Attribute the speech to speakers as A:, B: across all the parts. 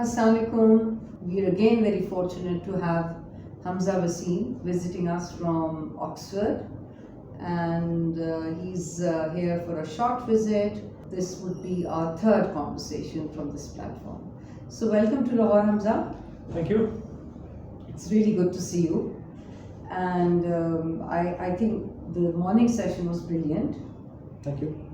A: Assalamu alaikum. We are again very fortunate to have Hamza Wasim visiting us from Oxford, and he's here for a short visit. This would be our third conversation from this platform. So welcome to Lahore, Hamza.
B: Thank you.
A: It's really good to see you, and I think the morning session was brilliant.
B: Thank you.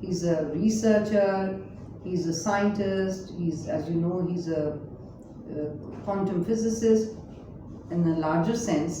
A: he's a researcher, he's a scientist, he's, as you know, he's a quantum physicist in a larger sense.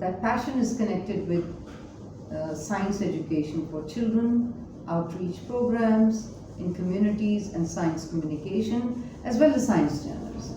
A: that passion is connected with science education for children, outreach programs in communities and science communication as well as science journalism.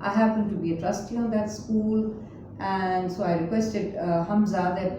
A: I happen to be a trustee on that school, and so I requested Hamza that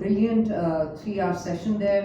A: Brilliant 3-hour session there,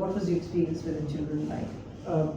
A: what was your experience with the children like?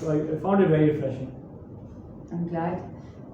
B: So I found it very refreshing. I'm glad.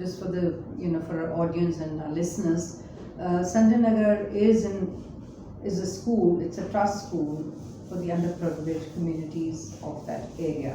A: just for the for our audience and our listeners, Sanjay Nagar is a school. It's a trust school for the underprivileged communities of that area.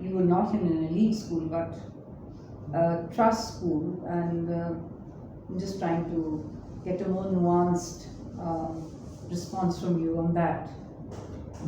A: you were not in an elite school but a trust school, and I'm just trying to get a more nuanced response from you on that.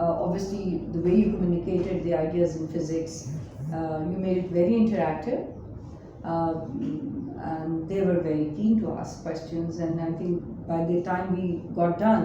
A: obviously the way you communicated the ideas in physics, you made it very interactive, and they were very keen to ask questions, and I think by the time we got done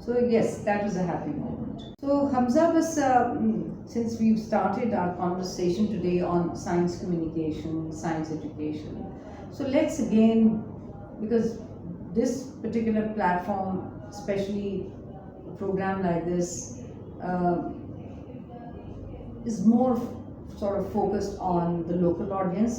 A: So yes, that was a happy moment. So Hamza, since we've started our conversation today on science communication, science education, so let's again, because this particular platform, especially a program like this, is more sort of focused on the local audience,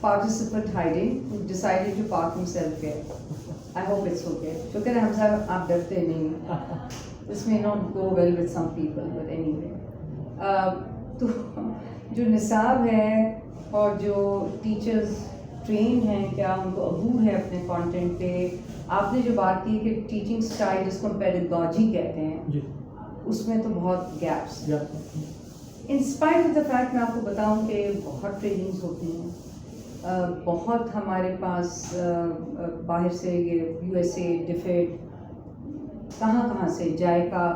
A: participant hiding who decided to park himself here. I hope it's okay. شکر ہے حمزہ آپ ڈرتے نہیں. This may not go well with some people, but anyway. تو جو نصاب ہے اور جو ٹیچرز ٹرینڈ ہیں, کیا ان کو عبور ہے اپنے کانٹینٹ پہ؟ آپ نے جو بات کی کہ ٹیچنگ اسٹائل جس کو ہم پیڈاگوجی کہتے ہیں, اس میں تو بہت gaps. Inspire of the fact میں آپ کو بتاؤں کہ بہت ٹریننگز ہوتی ہیں, بہت ہمارے پاس باہر سے یہ USA, ڈیفیڈ, کہاں سے جائکا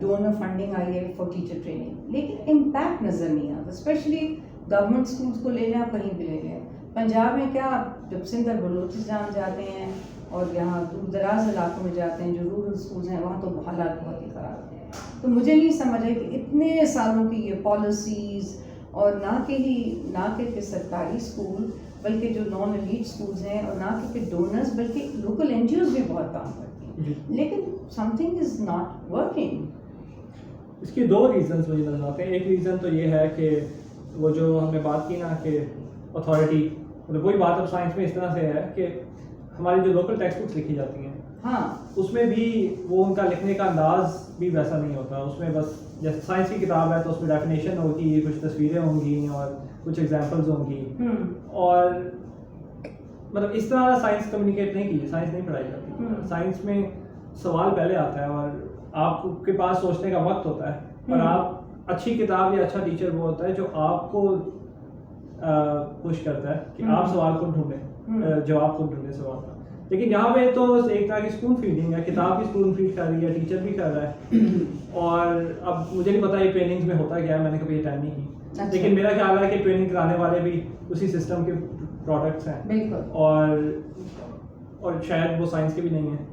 A: ڈونر فنڈنگ آئی ہے فار ٹیچر ٹریننگ, لیکن امپیکٹ نظر نہیں آتا. اسپیشلی گورنمنٹ اسکولس کو لے لیں, آپ کہیں بھی لے لیں. پنجاب میں کیا, جب سندھ اور بلوچستان جاتے ہیں اور یہاں دور دراز علاقوں میں جاتے ہیں جو رورل اسکولس ہیں, وہاں تو حالات بہت ہی خراب ہیں. تو مجھے نہیں سمجھ آئی کہ اتنے سالوں کی یہ پالیسیز, اور نہ کہ سرکاری اسکول بلکہ جو نان ایلیٹ اسکولز ہیں, اور نہ کہ ڈونرز بلکہ لوکل NGOز بھی بہت کام کرتی ہیں, لیکن something is not working.
B: اس کی 2 ریزنس مجھے نظر آتے ہیں. ایک ریزن تو یہ ہے کہ وہ جو ہم نے بات کی نا کہ اتھارٹی, مطلب وہی بات اب سائنس میں اس طرح سے ہے کہ ہماری جو لوکل ٹیکسٹ بکس لکھی جاتی ہیں,
A: ہاں,
B: اس میں بھی وہ ان کا لکھنے کا انداز بھی ویسا نہیں ہوتا. اس میں بس جیسے سائنس کی کتاب ہے تو اس میں ڈیفینیشن ہوگی, کچھ تصویریں ہوں گی اور کچھ ایگزامپلز ہوں گی, اور مطلب اس طرح سائنس کمیونیکیٹ نہیں کی, سائنس نہیں پڑھائی جاتی. سائنس میں سوال پہلے آتا ہے اور آپ کے پاس سوچنے کا وقت ہوتا ہے, اور آپ اچھی کتاب یا اچھا ٹیچر وہ ہوتا ہے جو آپ کو پش کرتا ہے کہ آپ سوال کو ڈھونڈیں, جواب کو ڈھونڈیں سوال کا. لیکن یہاں پہ تو ایک طرح کی اسپون فیڈنگ ہے, کتاب بھی اسپون فیڈ کر رہی ہے, ٹیچر بھی کر رہا ہے. اور اب مجھے نہیں پتا یہ ٹریننگز میں ہوتا کیا ہے, میں نے کبھی اٹینڈ نہیں کی, لیکن میرا خیال ہے کہ ٹریننگ کرانے والے بھی اسی سسٹم کے پروڈکٹس ہیں, اور شاید وہ سائنس کے بھی نہیں ہیں.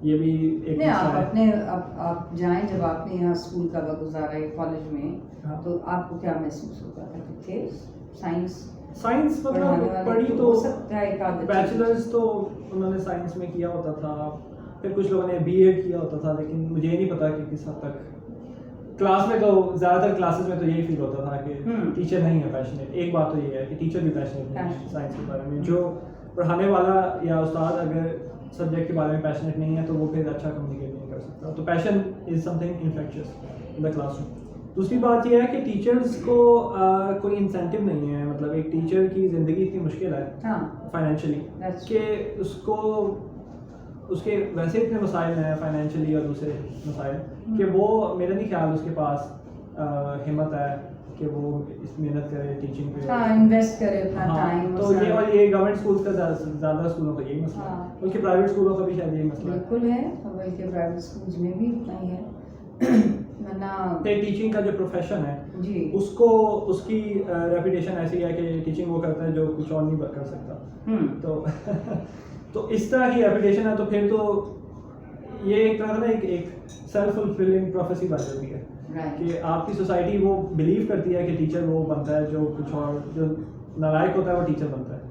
B: یہ بھی ایک
A: آپ جائیں, جب آپ نے یہاں اسکول کا وقت گزارا ہے کالج میں, تو آپ کو کیا محسوس ہوتا تھا کہ تھے سائنس
B: مطلب پڑھی تو بیچلرز تو انہوں نے سائنس میں کیا ہوتا تھا, پھر کچھ لوگوں نے BA کیا ہوتا تھا, لیکن مجھے یہ نہیں پتا کہ کس حد تک. کلاس میں تو زیادہ تر کلاسز میں تو یہی فیل ہوتا تھا کہ ٹیچر نہیں ہے پیشنیٹ. ایک بات تو یہ ہے کہ ٹیچر بھی پیشنیٹ نہیں ہے سائنس کے بارے میں. جو پڑھانے والا یا استاد اگر سبجیکٹ کے بارے میں پیشنیٹ نہیں ہے تو وہ پھر اچھا کمیونیکیٹ نہیں کر سکتا. تو passion is something infectious in the classroom. دوسری بات یہ ہے کہ ٹیچرز کو کوئی انسینٹیو نہیں ہے. مطلب ایک ٹیچر کی زندگی اتنی مشکل ہے فائنینشلی کہ اس کو اس کے ویسے اتنے مسائل ہیں فائنینشلی اور دوسرے مسائل کہ وہ میرا نہیں خیال اس کے پاس ہمت ہے کہ وہ اس محنت کرے ٹیچنگ پہ,
A: انویسٹ کرے اپنا ٹائم.
B: تو یہ اور یہ گورنمنٹ اسکولس کا زیادہ اسکولوں کا یہی مسئلہ ہے, بلکہ پرائیویٹ اسکولوں کا بھی شاید یہی مسئلہ
A: بالکل ہے, بلکہ پرائیویٹ اسکولس میں بھی اتنا ہی ہے.
B: ٹیچنگ کا جو پروفیشن ہے
A: جی,
B: اس کو اس کی ریپوٹیشن ایسی ہے کہ ٹیچنگ وہ کرتا ہے جو کچھ اور نہیں کر سکتا. تو اس طرح کی ریپوٹیشن ہے, تو پھر تو یہ ایک طرح کا ایک سیلف فلفلنگ پروفیسی بن جاتی ہے کہ آپ کی سوسائٹی وہ بلیو کرتی ہے کہ ٹیچر وہ بنتا ہے جو کچھ اور, جو نالائق ہوتا ہے وہ ٹیچر بنتا ہے.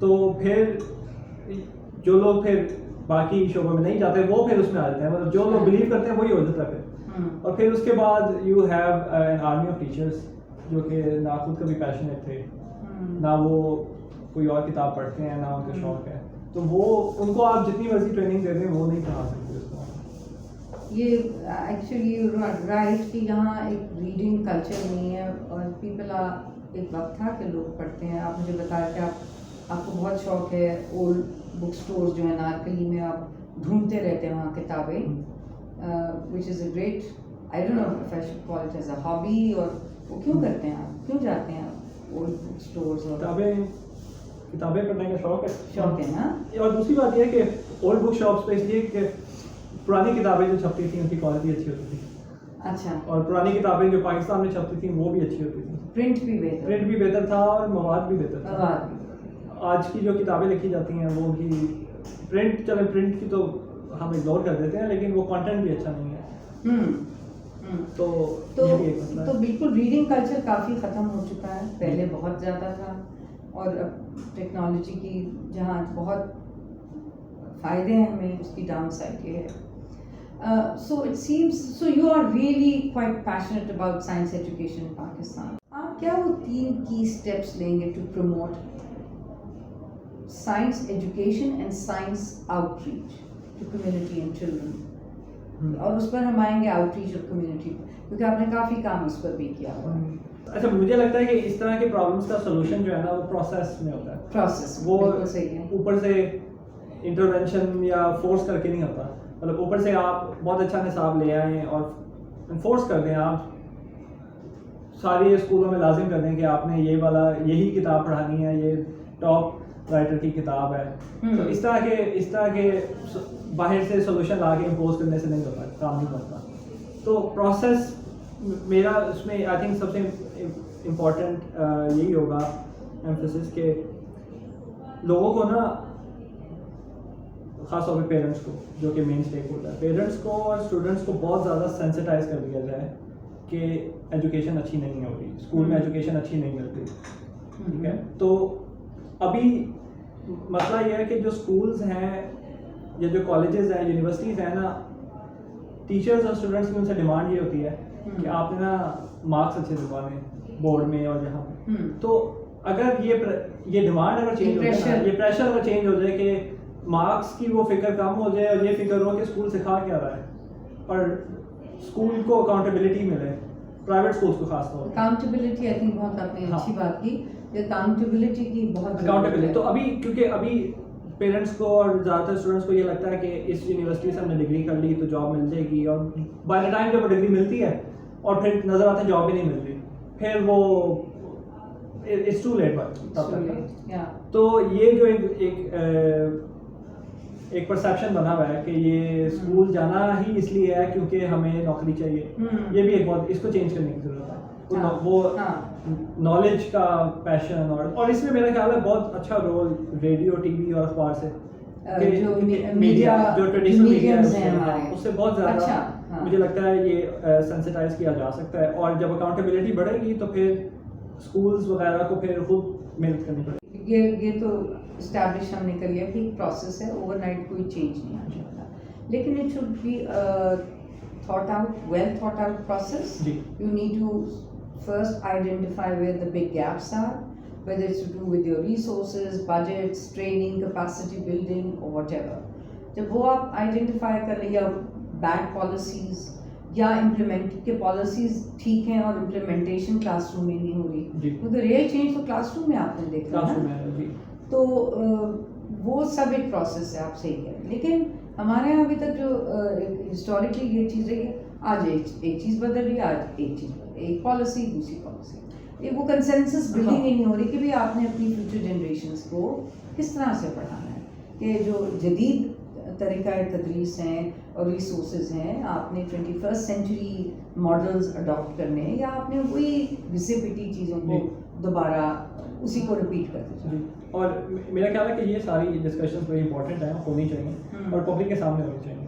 B: تو پھر جو لوگ پھر باقی شعبوں میں نہیں جاتے وہ پھر اس میں آ جاتے ہیں, مطلب جو لوگ بلیو کرتے ہیں وہی ہو جاتا ہے پھر. اور پھر اس کے بعد you have an army of teachers جو کہ نہ خود کبھی پیشنیٹ تھے, نہ وہ کوئی اور کتاب پڑھتے ہیں, نہ ان کا شوق ہے, تو وہ ان کو آپ جتنی مرضی ٹریننگ دے دیں وہ نہیں پڑھا سکتے اس کو.
A: یہ ایکچولی رائٹ کہ یہاں ایک ریڈنگ کلچر نہیں ہے, اور پیپل ایک وقت تھا کہ لوگ پڑھتے ہیں. آپ مجھے بتایا کہ آپ کو بہت شوق ہے اولڈ بک اسٹورز جو ہیں نارکلی میں, آپ ڈھونڈتے رہتے ہیں وہاں کتابیں, which is a great, I don't know if I should call it as a hobby, اور وہ کیوں کرتے ہیں آپ, کیوں جاتے ہیں آپ اولڈ بک اسٹورز؟ اور
B: کتابیں پڑھنے کا
A: شوق ہے نا.
B: اور دوسری بات یہ ہے کہ اولڈ بک شاپس پہ اس لیے کہ پرانی کتابیں جو چھپتی تھیں ان کی کوالٹی اچھی ہوتی تھی.
A: اچھا.
B: اور پرانی کتابیں جو پاکستان میں چھپتی تھیں وہ بھی اچھی ہوتی تھیں, پرنٹ بھی بہتر تھا اور مواد بھی بہتر تھا. آج کی جو کتابیں لکھی جاتی ہیں وہ بھی پرنٹ, چلے پرنٹ کی تو ہم اگنور کر دیتے ہیں, لیکن وہ کانٹینٹ بھی اچھا نہیں ہے. تو
A: بالکل ریڈنگ کلچر کافی ختم ہو چکا ہے. پہلے بہت زیادہ تھا, اور اب ٹیکنالوجی کی جہاں بہت فائدے ہیں ہمیں, اس کی ڈاؤن سائڈ یہ ہے. So it seems, so you are really quite passionate about science education in Pakistan. آپ کیا وہ 3 کی اسٹیپس لیں گے to promote science education and science outreach to community and children? اور اس پر ہم آئیں گے آؤٹ ریچ اور کمیونٹی، کیونکہ آپ نے کافی کام اس پر بھی کیا ہوا ہے.
B: اچھا مجھے لگتا ہے کہ اس طرح کے پرابلمس کا سولوشن جو ہے نا وہ پروسیس میں ہوتا ہے.
A: پروسیس
B: وہ
A: صحیح ہے،
B: اوپر سے انٹرونشن یا فورس کر کے نہیں ہوتا. مطلب اوپر سے آپ بہت اچھا نصاب لے آئیں اور انفورس کر دیں، آپ ساری اسکولوں میں لازم کر دیں کہ آپ نے یہ والا یہی کتاب پڑھانی ہے، یہ ٹاپ رائٹر کی کتاب ہے. تو اس طرح کے باہر سے سولوشن لا کے امپوز کرنے سے نہیں ہوتا، کام نہیں کرتا. تو پروسیس میرا اس میں آئی تھنک سب سے امپورٹنٹ یہی ہوگا ایمفسس کہ لوگوں کو نا، خاص طور پہ پیرنٹس کو جو کہ مین اسٹیک ہولڈر ہے، پیرنٹس کو اور اسٹوڈنٹس کو بہت زیادہ سینسٹائز کر دیا جائے کہ ایجوکیشن اچھی نہیں ہو رہی، اسکول میں ایجوکیشن اچھی نہیں ملتی. ٹھیک ہے، تو ابھی مسئلہ یہ ہے کہ جو اسکولز ہیں یا جو کالجز ہیں، یونیورسٹیز ہیں نا، ٹیچرز اور اسٹوڈنٹس کی ان سے ڈیمانڈ یہ ہوتی ہے کہ آپ نے نا مارکس اچھے دلوانے بورڈ میں اور یہاں پہ. تو اگر یہ ڈیمانڈ اگر چینج ہو جائے، یہ پریشر اگر چینج ہو جائے کہ مارکس کی وہ فکر کم ہو جائے اور یہ فکر ہو کہ اسکول سکھا کیا رہا ہے، اور اسکول کو اکاؤنٹیبلٹی ملے، پرائیویٹ اسکولس کو خاص طور پر
A: اکاؤنٹیبلٹی. آئی تھنک بہت آپ نے اچھی بات کی، اکاؤنٹیبلٹی کی بہت
B: اکاؤنٹیبلٹی. تو ابھی کیونکہ ابھی پیرنٹس کو اور زیادہ تر اسٹوڈنٹس کو یہ لگتا ہے کہ اس یونیورسٹی سے ہم نے ڈگری کر لی تو جاب مل جائے گی، اور بائی دا ٹائم جب وہ ڈگری ملتی ہے اور پھر نظر آتا ہے جاب بھی نہیں ملتی، پھر وہ اٹس ٹو لیٹ. تو یہ جو ایک پرسیپشن بنا ہوا ہے کہ یہ اسکول جانا ہی اس لیے ہے کیونکہ ہمیں نوکری چاہیے، یہ بھی ایک بہت، اس کو چینج کرنے کی ضرورت ہے. وہ نالج کا پیشن، اور اس میں میرا خیال ہے بہت اچھا رول ریڈیو، ٹی وی اور اخبار سے، میڈیا جو ٹریڈیشنل میڈیا ہے اس سے بہت زیادہ مجھے لگتا ہے یہ سینسٹائز کیا جا سکتا ہے. اور جب اکاؤنٹیبلٹی بڑھے گی تو پھر اسکولز وغیرہ کو پھر خود محنت کرنی پڑے گی.
A: یہ تو اسٹیبلش ہم نے کر لیا کہ ایک پروسیس ہے، اوور نائٹ کوئی چینج نہیں آ سکتا، لیکن it should be thought out, well thought out process. You need to first identify where the big gaps are, whether it's to do with your resources, budgets, training, capacity building or whatever. جب وہ آپ identify کر لیں، یا bed policies یا implement کے policies ٹھیک ہیں اور امپلیمنٹیشن کلاس روم میں نہیں ہو رہی، کیونکہ ریئل چینج تو کلاس روم میں آپ نے دیکھا ہے. تو وہ سب ایک پروسیس ہے، آپ صحیح کہہ رہے ہیں. لیکن ہمارے یہاں ابھی تک جو ہسٹوریکلی یہ چیز رہی ہے، آج ایک چیز بدل رہی ہے، آج ایک چیز، ایک پالیسی دوسری پالیسی، یہ وہ کنسنسس بلڈنگ ہی نہیں ہو رہی کہ بھی آپ نے اپنی فیوچر جنریشنس کو کس طرح سے پڑھانا ہے، کہ جو جدید طریقہ تدریس ہیں اور ریسورسز ہیں، آپ نے 21st سینچری ماڈلز اڈاپٹ کرنے ہیں، یا آپ نے وہی گھسے پٹی چیزوں کو دوبارہ اسی کو رپیٹ کرتے ہیں.
B: اور میرا خیال ہے کہ یہ ساری ڈسکشنز بڑی امپورٹنٹ ہیں، ہونی چاہیے اور پبلک کے سامنے ہونی چاہیے.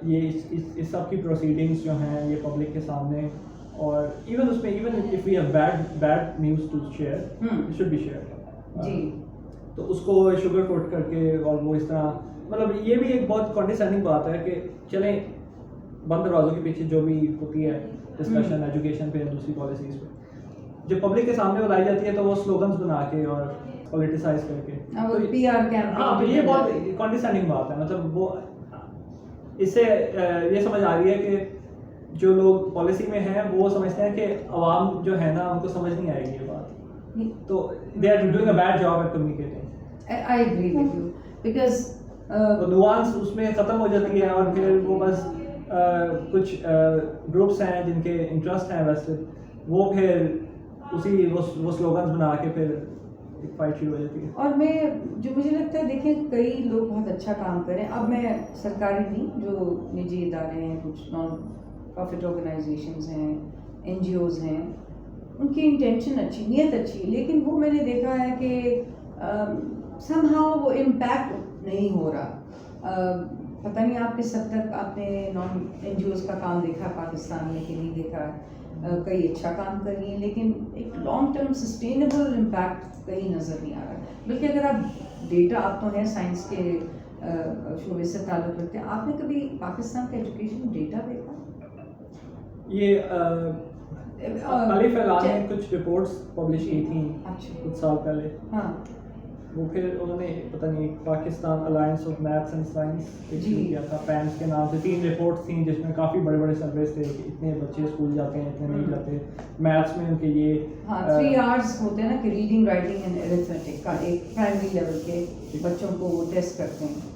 B: یہ اس سب کی پروسیڈنگس جو ہیں یہ پبلک کے سامنے، اور ایون اس میں even if we have bad news to share, it should be share.
A: جی،
B: تو اس کو شوگر کوٹ کر کے، اور وہ اس طرح، مطلب یہ بھی ایک بہت کانڈیسینڈنگ بات ہے کہ چلیں بند دروازوں کے پیچھے جو بھی ہوتی ہے ڈسکشن ایجوکیشن پہ، دوسری پالیسیز پہ، جب پبلک کے سامنے وہ لائی جاتی ہے تو وہ سلوگنز بنا کے اور پولیٹیسائز کر کے، تو یہ بہت کانڈیسینڈنگ بات ہے. مطلب وہ اس سے یہ سمجھ آ رہی ہے کہ جو لوگ پالیسی میں ہیں وہ سمجھتے ہیں کہ عوام جو ہے نا ان کو سمجھ نہیں آئے گی یہ بات، تو they are doing a bad job at communicating.
A: I agree with you, because
B: nuance اس میں ختم ہو جاتی ہے، اور پھر وہ بس کچھ گروپس ہیں جن کے انٹرسٹ ہیں ویسے، وہ پھر اسی وہ سلوگنز بنا کے پھر ایک فائٹ شروع ہو جاتی ہے. اور
A: جو مجھے لگتا ہے، دیکھیں کئی لوگ بہت اچھا کام کریں. اب میں سرکاری نہیں، جو نجی ادارے ہیں، کچھ نان پروفٹ آرگنائزیشنز ہیں، این جی اوز ہیں، ان کی انٹینشن اچھی، نیت اچھی، لیکن وہ میں نے دیکھا ہے کہ سم ہاؤ وہ امپیکٹ نہیں ہو رہا. پتہ نہیں آپ کس حد تک آپ نے نان این جی اوز کا کام دیکھا پاکستان میں کہ نہیں دیکھا. کئی اچھا کام کر رہی ہیں، لیکن ایک لانگ ٹرم سسٹینیبل امپیکٹ کہیں نظر نہیں آ رہا. بلکہ اگر آپ ڈیٹا، آپ تو ہیں سائنس کے شعبے سے تعلق رکھتے ہیں، آپ نے کبھی پاکستان کا ایجوکیشن ڈیٹا دیکھا؟
B: یہ علی فیلان نے کچھ رپورٹس پبلش کی تھیں کچھ سال پہلے.
A: ہاں
B: وہ پھر انہوں نے پتہ نہیں Pakistan alliance of maths and science کیا تھا پینس کے نام سے. 3 رپورٹس تھیں جس میں کافی بڑے بڑے سرویز تھے کہ اتنے بچے اسکول جاتے ہیں اتنے نہیں جاتے. میتھس میں ان کے یہ
A: 3 hours ہوتے ہیں نا کہ ریڈنگ رائٹنگ اینڈ ایرتھمیٹک کا ایک پرائمری لیول کے بچوں کو وہ ٹیسٹ کرتے ہیں.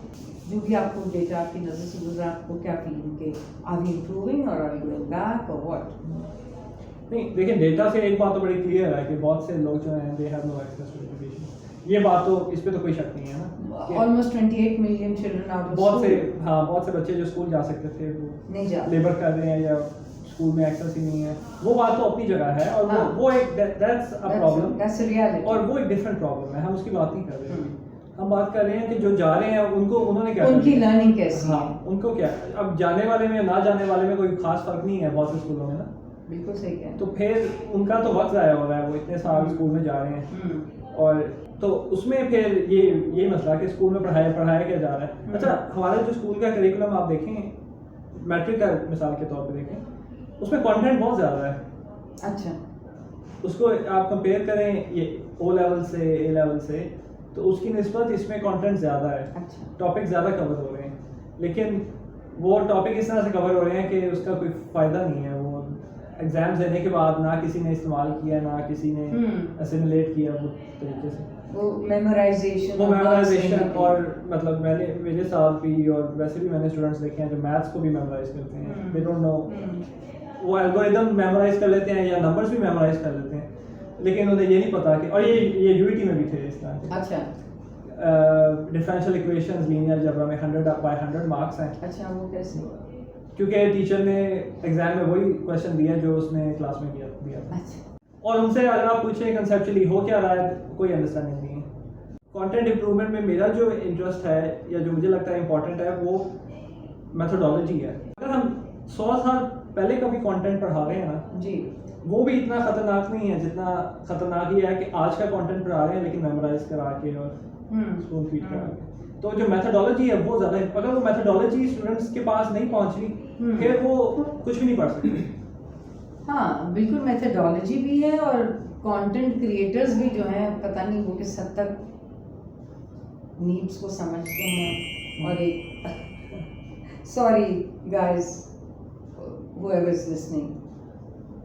A: جو بھی آپ کو ڈیٹا آپ کی نظر سے گزرا آپ کو کیا فیلنگ کہ آر وی امپروونگ اور آر وی گوئنگ بیک اور واٹ؟
B: نہیں دیکھیں ڈیٹا سے ایک بات تو بڑی کلیئر ہے کہ بہت سے لوگ جو ہیں they have no access to education. یہ بات تو اس پہ تو کوئی شک نہیں ہے نا.
A: Almost 28 million children out of
B: بہت سے بچے جو اسکول جا سکتے تھے وہ
A: نہیں جا
B: لیبر کر رہے ہیں یا اسکول میں ایکسیس ہی نہیں ہے. وہ بات تو اپنی جگہ ہے اور وہ ایک دیٹس ا پرابلم اور وہ ایک ڈفرینٹ پرابلم ہے. ہم اس کی بات نہیں کر رہے ہیں. ہم بات کر رہے ہیں کہ جو جا رہے ہیں انہوں نے کیا
A: ان کی لرننگ کیسی ہے.
B: ہاں ان کو کیا اب جانے والے میں نہ جانے والے میں کوئی خاص فرق نہیں ہے بہت سے اسکولوں میں نا.
A: بالکل صحیح کہا.
B: تو پھر ان کا تو وقت ضائع ہو رہا ہے. وہ اتنے سال اسکول میں جا رہے ہیں اور تو اس میں پھر یہ مسئلہ کہ اسکول میں پڑھایا کیا جا رہا ہے. اچھا ہمارا جو اسکول کا کریکولم آپ دیکھیں میٹرک کا مثال کے طور پہ دیکھیں اس میں کانٹینٹ بہت زیادہ ہے.
A: اچھا
B: اس کو آپ کمپیئر کریں یہ او لیول سے اے لیول سے تو اس کی نسبت اس میں کانٹینٹ زیادہ ہے. ٹاپک زیادہ کور ہو رہے ہیں لیکن وہ ٹاپک اس طرح سے کور ہو رہے ہیں کہ اس کا کوئی فائدہ نہیں ہے. وہ ایگزام دینے کے بعد نہ کسی نے استعمال کیا نہ کسی نے اسیمولیٹ کیا وہ طریقے سے.
A: وہ میمورائزیشن
B: اور مطلب میں نے میرے ساتھ بھی اور ویسے بھی میں نے اسٹوڈنٹس دیکھے ہیں جو میتھس کو بھی میمورائز کرتے ہیں. دے ڈونٹ نو وہ الگوریدم میمورائز کر لیتے ہیں یا نمبرز بھی میمورائز کر لیتے ہیں لیکن انہیں یہ نہیں پتا کہ اور یہ یو ای ٹی میں بھی تھے اس طرح کے.
A: اچھا
B: ڈفرینشیل ایکویشنز لینئر الجبرا میں 100/100 مارکس ہیں.
A: اچھا وہ کیسے؟
B: کیونکہ ٹیچر نے ایگزام میں وہی کویشچن دیا جو اس نے کلاس میں دیا تھا. اور ان سے اگر آپ پوچھیں کنسیپچولی ہو کیا رہا ہے کوئی انڈرسٹینڈنگ نہیں ہے. کانٹینٹ امپرومنٹ میں میرا جو انٹرسٹ ہے یا جو مجھے لگتا ہے امپورٹنٹ ہے وہ میتھڈالوجی ہے. اگر ہم 100 سال پہلے کا بھی کانٹینٹ پڑھا رہے ہیں نا
A: جی
B: وہ بھی اتنا خطرناک نہیں ہے جتنا خطرناک یہ ہے کہ آج کا کانٹینٹ پڑھا رہے ہیں لیکن میمورائز کرا کے اور اسکول فیڈ کرا کے. تو جو میتھڈالوجی ہے وہ زیادہ اگر وہ میتھڈالوجی اسٹوڈنٹس کے پاس نہیں پہنچ رہی پھر وہ کچھ بھی نہیں پڑھ سکتے.
A: ہاں بالکل میتھڈالوجی بھی ہے اور کانٹینٹ کریٹرز بھی جو ہیں پتہ نہیں وہ کس حد تک نیڈس کو سمجھتے ہیں. اور ایک sorry guys whoever is listening,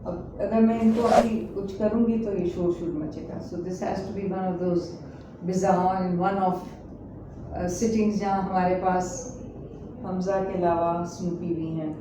A: اب اگر میں ان کو ابھی کچھ کروں گی تو یہ شور مچے گا. So this has to be one of those bizarre and one of sittings جہاں ہمارے پاس حمزہ کے علاوہ سنوپی بھی ہیں.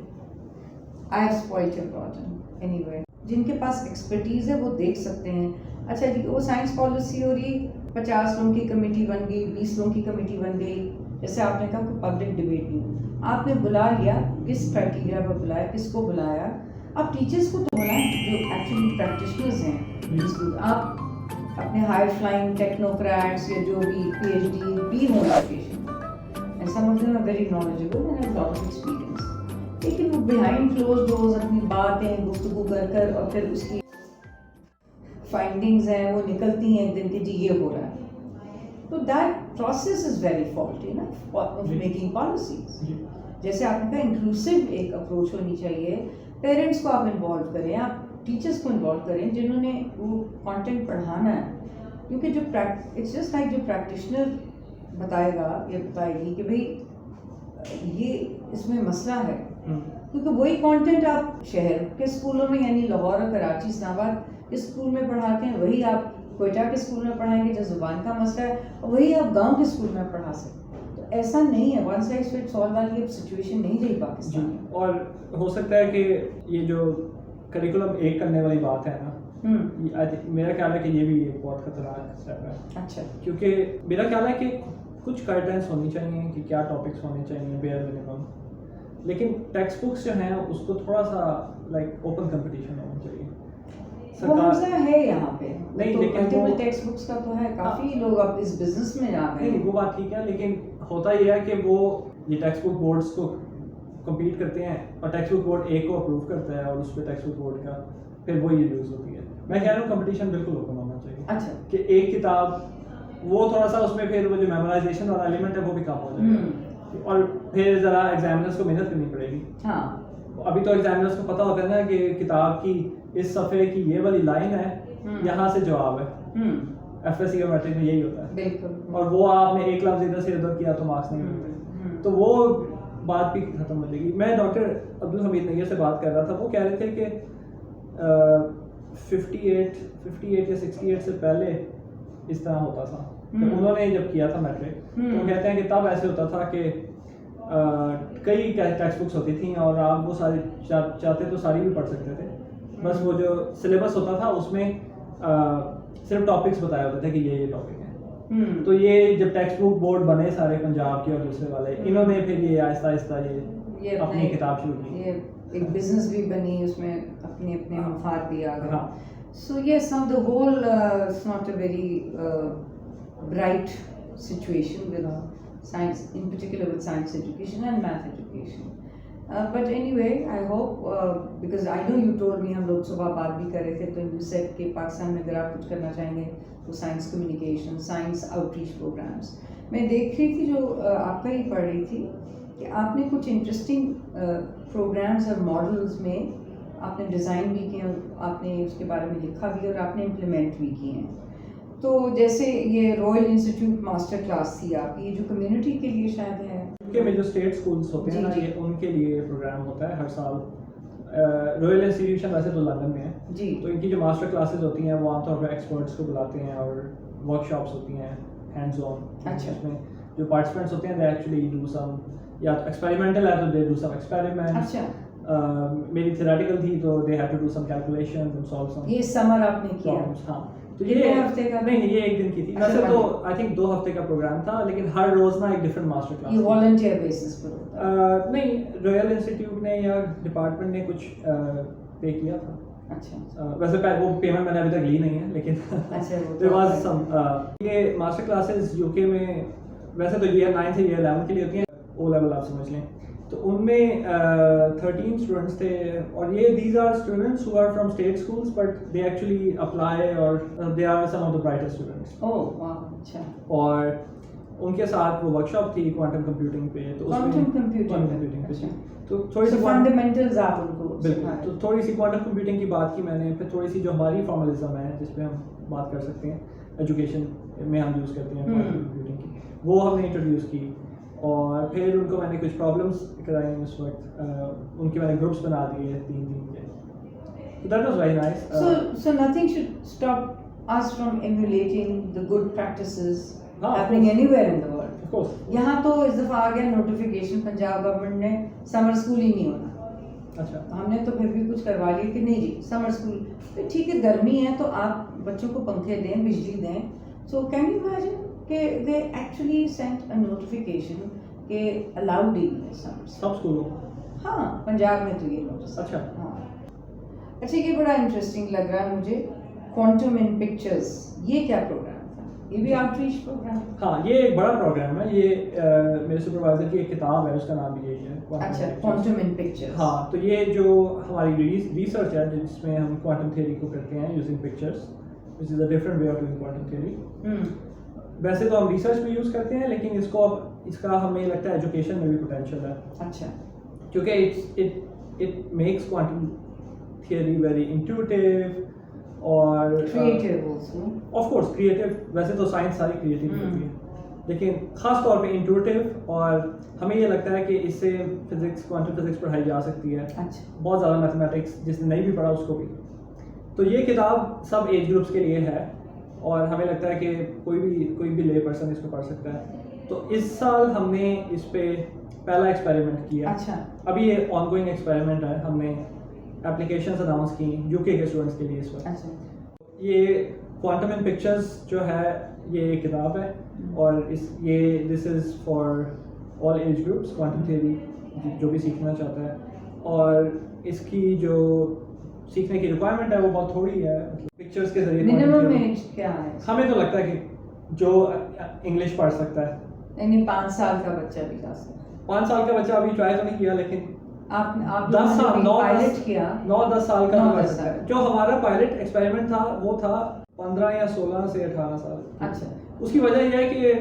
A: I have spoiled your rotten anyway. جن کے پاس ایکسپرٹیز ہے وہ دیکھ سکتے ہیں. اچھا جی وہ سائنس پالیسی ہو رہی 50 لوگوں کی کمیٹی بن گئی 20 لوگوں کی کمیٹی بن گئی. جیسے آپ نے کہا کہ پبلک ڈبیٹ نہیں آپ نے بلا لیا کس کرائٹیریا پر بلایا کس کو بلایا. آپ ٹیچرس کو تو بلائیں جو ایکچولی پریکٹیشنرز ہیں. آپ اپنے ہائی فلائنگ ٹیکنوکریٹس یا جو بھی پی ایچ ڈی بھی ہوں education and some of them are very knowledgeable and have lot of experience لیکن وہ بیہائنڈ کلوز ڈورز اپنی باتیں گفتگو کر اور پھر اس کی فائنڈنگز ہیں وہ نکلتی ہیں ایک دن کہ جی یہ ہو رہا ہے. تو that process is very faulty نا آف میکنگ پالیسیز. جیسے آپ نے کہا انکلوسیو ایک اپروچ ہونی چاہیے. پیرنٹس کو آپ انوالو کریں آپ ٹیچرس کو انوالو کریں جنہوں نے وہ کانٹینٹ پڑھانا ہے. کیونکہ جو اٹس جسٹ لائک جو پریکٹیشنر بتائے گا یا بتائے گی کہ بھائی یہ اس میں مسئلہ ہے کیونکہ وہی کانٹینٹ آپ شہر کے اسکولوں میں یعنی لاہور اور کراچی اسلام آباد کے اسکول میں پڑھاتے ہیں وہی آپ کوئٹہ کے اسکول میں پڑھائیں گے جو زبان کا مسئلہ ہے اور وہی آپ گاؤں کے اسکول میں پڑھا سکتے ہیں. تو ایسا نہیں ہے ون سائز فٹس آل والی اب سچویشن نہیں رہی پاکستان میں.
B: اور ہو سکتا ہے کہ یہ جو کریکولم ایک کرنے والی بات ہے نا میرا خیال ہے کہ یہ بھی ایک بہت خطرناک اسٹیپ ہے.
A: اچھا
B: کیونکہ میرا خیال ہے کہ کچھ گائیڈلائنس ہونی چاہیے کہ کیا ٹاپکس ہونے چاہیے بیئر منیمم لیکن ٹیکسٹ بکس جو ہیں اس کو تھوڑا سا لائک اوپن کمپٹیشن ہونا چاہیے.
A: وہ مسئلہ ہے یہاں پہ
B: نہیں لیکن
A: ٹیکسٹ بکس کا تو ہے کافی لوگ اب اس بزنس میں جا گئے ہیں.
B: وہ بات ٹھیک ہے لیکن ہوتا یہ ہے کہ وہ یہ ٹیکسٹ بک بورڈس کو کمپیٹ کرتے ہیں اور ٹیکسٹ بک بورڈ ایک کو اپروو کرتا ہے اور اس پہ ٹیکسٹ بک بورڈ کا پھر وہ یہ یوز ہوتی ہے. میں کہہ رہا ہوں کمپٹیشن بالکل اوپن ہونا چاہیے.
A: اچھا
B: کہ ایک کتاب وہ تھوڑا سا اس میں پھر وہ جو میمورائزیشن والا ایلیمنٹ ہے وہ بھی کم ہو جائے گا اور پھر ذرا ایگزامنرس کو محنت کرنی پڑے گی.
A: ہاں
B: ابھی تو ایگزامنرس کو پتہ ہوتا ہے نا کہ کتاب کی اس صفحے کی یہ والی لائن ہے, یہاں سے جواب ہے. ایف ایس سی اور میٹرک میں یہی ہوتا ہے.
A: بالکل.
B: اور وہ آپ نے ایک لفظ ادھر سے ادھر کیا تو مارکس نہیں ملتے. تو وہ بات بھی ختم ہو جائے گی. میں ڈاکٹر عبدالحمید نیر سے بات کر رہا تھا, وہ کہہ رہے تھے کہ 58 یا 68 سے پہلے اس طرح ہوتا تھا. انہوں نے جب کیا تھا میٹرک تو وہ کہتے ہیں کہ تب ایسے ہوتا تھا کہ کئی ٹیکسٹ بکس ہوتی تھیں اور آپ وہ ساری چاہتے تو ساری بھی پڑھ سکتے تھے. بس وہ جو سلیبس ہوتا تھا اس میں صرف ٹاپکس بتایا ہوتے تھے کہ یہ ٹاپک ہے. تو یہ جب ٹیکسٹ بک بورڈ بنے سارے پنجاب کے اور دوسرے والے, انہوں نے پھر یہ آہستہ آہستہ یہ اپنی کتاب شروع کی.
A: یہ ایک بزنس بھی بنی, اس میں اپنے اپنے مفاد بھی آ گئے. So yes now the whole it's not a very bright situation with science, in particular with science education and math education. But anyway, I hope because I know you told me, ہم لوگ صبح بات بھی کر رہے تھے, تو you said کہ پاکستان میں اگر آپ کچھ کرنا چاہیں گے تو science communication, science outreach programs. میں دیکھ رہی تھی جو آپ کا ہی پڑھ رہی تھی کہ آپ نے کچھ انٹرسٹنگ پروگرامس اور ماڈلز میں آپ نے ڈیزائن بھی کیے, آپ نے اس کے بارے میں لکھا بھی اور آپ نے امپلیمنٹ بھی کیے ہیں. تو جیسے یہ رائل انسٹیٹیوٹ ماسٹر کلاس تھی آپ کی, یہ جو کمیونٹی کے لیے شاید ہے
B: کہ میں جو اسٹیٹ اسکولس ہوتے ہیں نا, یہ ان کے لیے پروگرام ہوتا ہے ہر سال. رائل انسٹیٹیوشن ویسے تو لندن میں ہے
A: جی,
B: تو ان کی جو ماسٹر کلاسز ہوتی ہیں وہ عام طور پر ایکسپرٹس کو بلاتے ہیں اور ورک شاپس ہوتی ہیں ہینڈز آن.
A: اچھا,
B: اس میں جو پارٹیسپینٹس ہوتے ہیں دے ایکچولی ڈو سم, یا ایکسپیریمنٹل ہے تو دے ڈو سم ایکسپیریمنٹس.
A: اچھا,
B: میری تھیوریٹیکل تھی تو they have to do some calculations and solve some.
A: یہ سمر آپ نے کیا؟
B: ہاں, تو یہ
A: ہفتے کا
B: نہیں, یہ ایک دن کی تھی. ویسے تو آئی تھنک 2 ہفتے کا پروگرام تھا, لیکن ہر روز نا ایک ڈفرنٹ ماسٹر کلاس.
A: یہ والنٹیئر بیسس پر ہوتا ہے؟
B: نہیں, رائل انسٹیٹیوٹ نے یا ڈپارٹمنٹ نے کچھ پے کیا تھا.
A: اچھا,
B: ویسے وہ پیمنٹ میں نے ابھی تک لی نہیں ہے, لیکن یہ ماسٹر کلاسز یو کے میں ویسے تو ایئر 9 سے ایئر 11 کے لیے ہوتی ہیں, او لیول آپ سمجھ لیں. تو ان میں 13 اسٹوڈنٹس تھے, اور یہ these are students who are from state schools but they actually apply اور they are some of the brightest students.
A: اوہ واہ, اچھا.
B: اور ان کے ساتھ وہ ورک شاپ تھی کوانٹم کمپیوٹنگ پہ. تو
A: کوانٹم کمپیوٹنگ
B: پہ تو تھوڑی سی
A: فنڈامنٹلز آپ ان کو
B: بالکل, تو تھوڑی سی کوانٹم کمپیوٹنگ کی بات کی میں نے. پھر تھوڑی سی جو ہماری فارملزم ہے جس پہ ہم بات کر سکتے ہیں ایجوکیشن میں ہم یوز کرتے ہیں کوانٹم کمپیوٹنگ کی, وہ ہم نے انٹروڈیوس کی. اور پھر ان کو میں نے کچھ پرابلمس کرائیں اس وقت, ان کے میں نے گروپس بنا دیے 3 کے. So that was very nice.
A: So nothing should stop us from emulating the good practices happening anywhere in the world.
B: Of course.
A: یہاں تو اس دفعہ آ گیا نوٹیفیکیشن پنجاب گورنمنٹ نے, سمر اسکول ہی نہیں ہونا.
B: اچھا,
A: ہم نے تو پھر بھی کچھ کروا لیا کہ نہیں جی سمر اسکول. ٹھیک ہے, گرمی ہے تو آپ بچوں کو پنکھے دیں, بجلی دیں. سو کین یو امیجن کہ they actually sent a notification کہ الاؤڈ ہی ہے سب
B: اسکولوں.
A: ہاں, پنجاب میں تو یہ نوٹس.
B: اچھا,
A: ہاں. اچھا, یہ بڑا انٹرسٹنگ لگ رہا ہے مجھے, کوانٹم ان پکچرز, یہ کیا پروگرام تھا؟ یہ بھی آؤٹ ریچ پروگرام؟
B: ہاں, یہ ایک بڑا پروگرام ہے. یہ میرے سپروائزر کی ایک کتاب ہے, اس کا نام بھی یہی ہے.
A: اچھا, کوانٹم ان پکچرز.
B: ہاں, تو یہ جو ہماری ریسرچ ہے جس میں ہم کوانٹم تھیوری کو کرتے ہیں using pictures, which is a different way of doing quantum theory. ویسے تو ہم ریسرچ میں یوز کرتے ہیں, لیکن اس کو اب اس کا ہمیں لگتا ہے ایجوکیشن میں بھی پوٹینشیل ہے.
A: اچھا,
B: کیونکہ it makes quantum theory very intuitive اور
A: creative also.
B: Of course creative, ویسے تو سائنس ساری کریٹیو ہوتی ہے, لیکن خاص طور پہ انٹیوٹیو. اور ہمیں یہ لگتا ہے کہ اس سے فزکس, کوانٹم فزکس پڑھائی جا سکتی ہے.
A: اچھا,
B: بہت زیادہ میتھمیٹکس جس نے نہیں بھی پڑھا اس کو بھی. تو یہ کتاب سب ایج گروپس کے لیے ہے, اور ہمیں لگتا ہے کہ کوئی بھی لے پرسن اس کو پڑھ سکتا ہے. تو اس سال ہم نے اس پہ پہلا ایکسپیریمنٹ کیا.
A: اچھا,
B: ابھی یہ آن گوئنگ ایکسپیریمنٹ ہے. ہم نے اپلیکیشنز اناؤنس کی یو کے اسٹوڈنٹس کے لیے اس وقت.
A: اچھا,
B: یہ کوانٹم ان پکچرز جو ہے یہ ایک کتاب ہے, اور this is for all age groups, quantum theory جو بھی سیکھنا چاہتا ہے. اور اس کی جو سیکھنے کی ریکوائرمنٹ ہے وہ بہت تھوڑی ہے. پکچرز کے ذریعے
A: منیمم ایج کیا ہے؟
B: ہمیں تو لگتا ہے کہ جو انگلش پڑھ سکتا ہے,
A: یعنی 5 سال کا بچہ بھی جا سکتا ہے.
B: 5 سال کا بچہ ابھی ٹرائی تو نہیں کیا, لیکن
A: آپ
B: 10 سال,
A: پائلٹ کیا
B: 9-10 سال کا پڑھ سکتا ہے. جو ہمارا پائلٹ ایکسپیریمنٹ تھا وہ تھا 15 یا 16 سے 18 سال.
A: اچھا,
B: اس کی وجہ یہ ہے کہ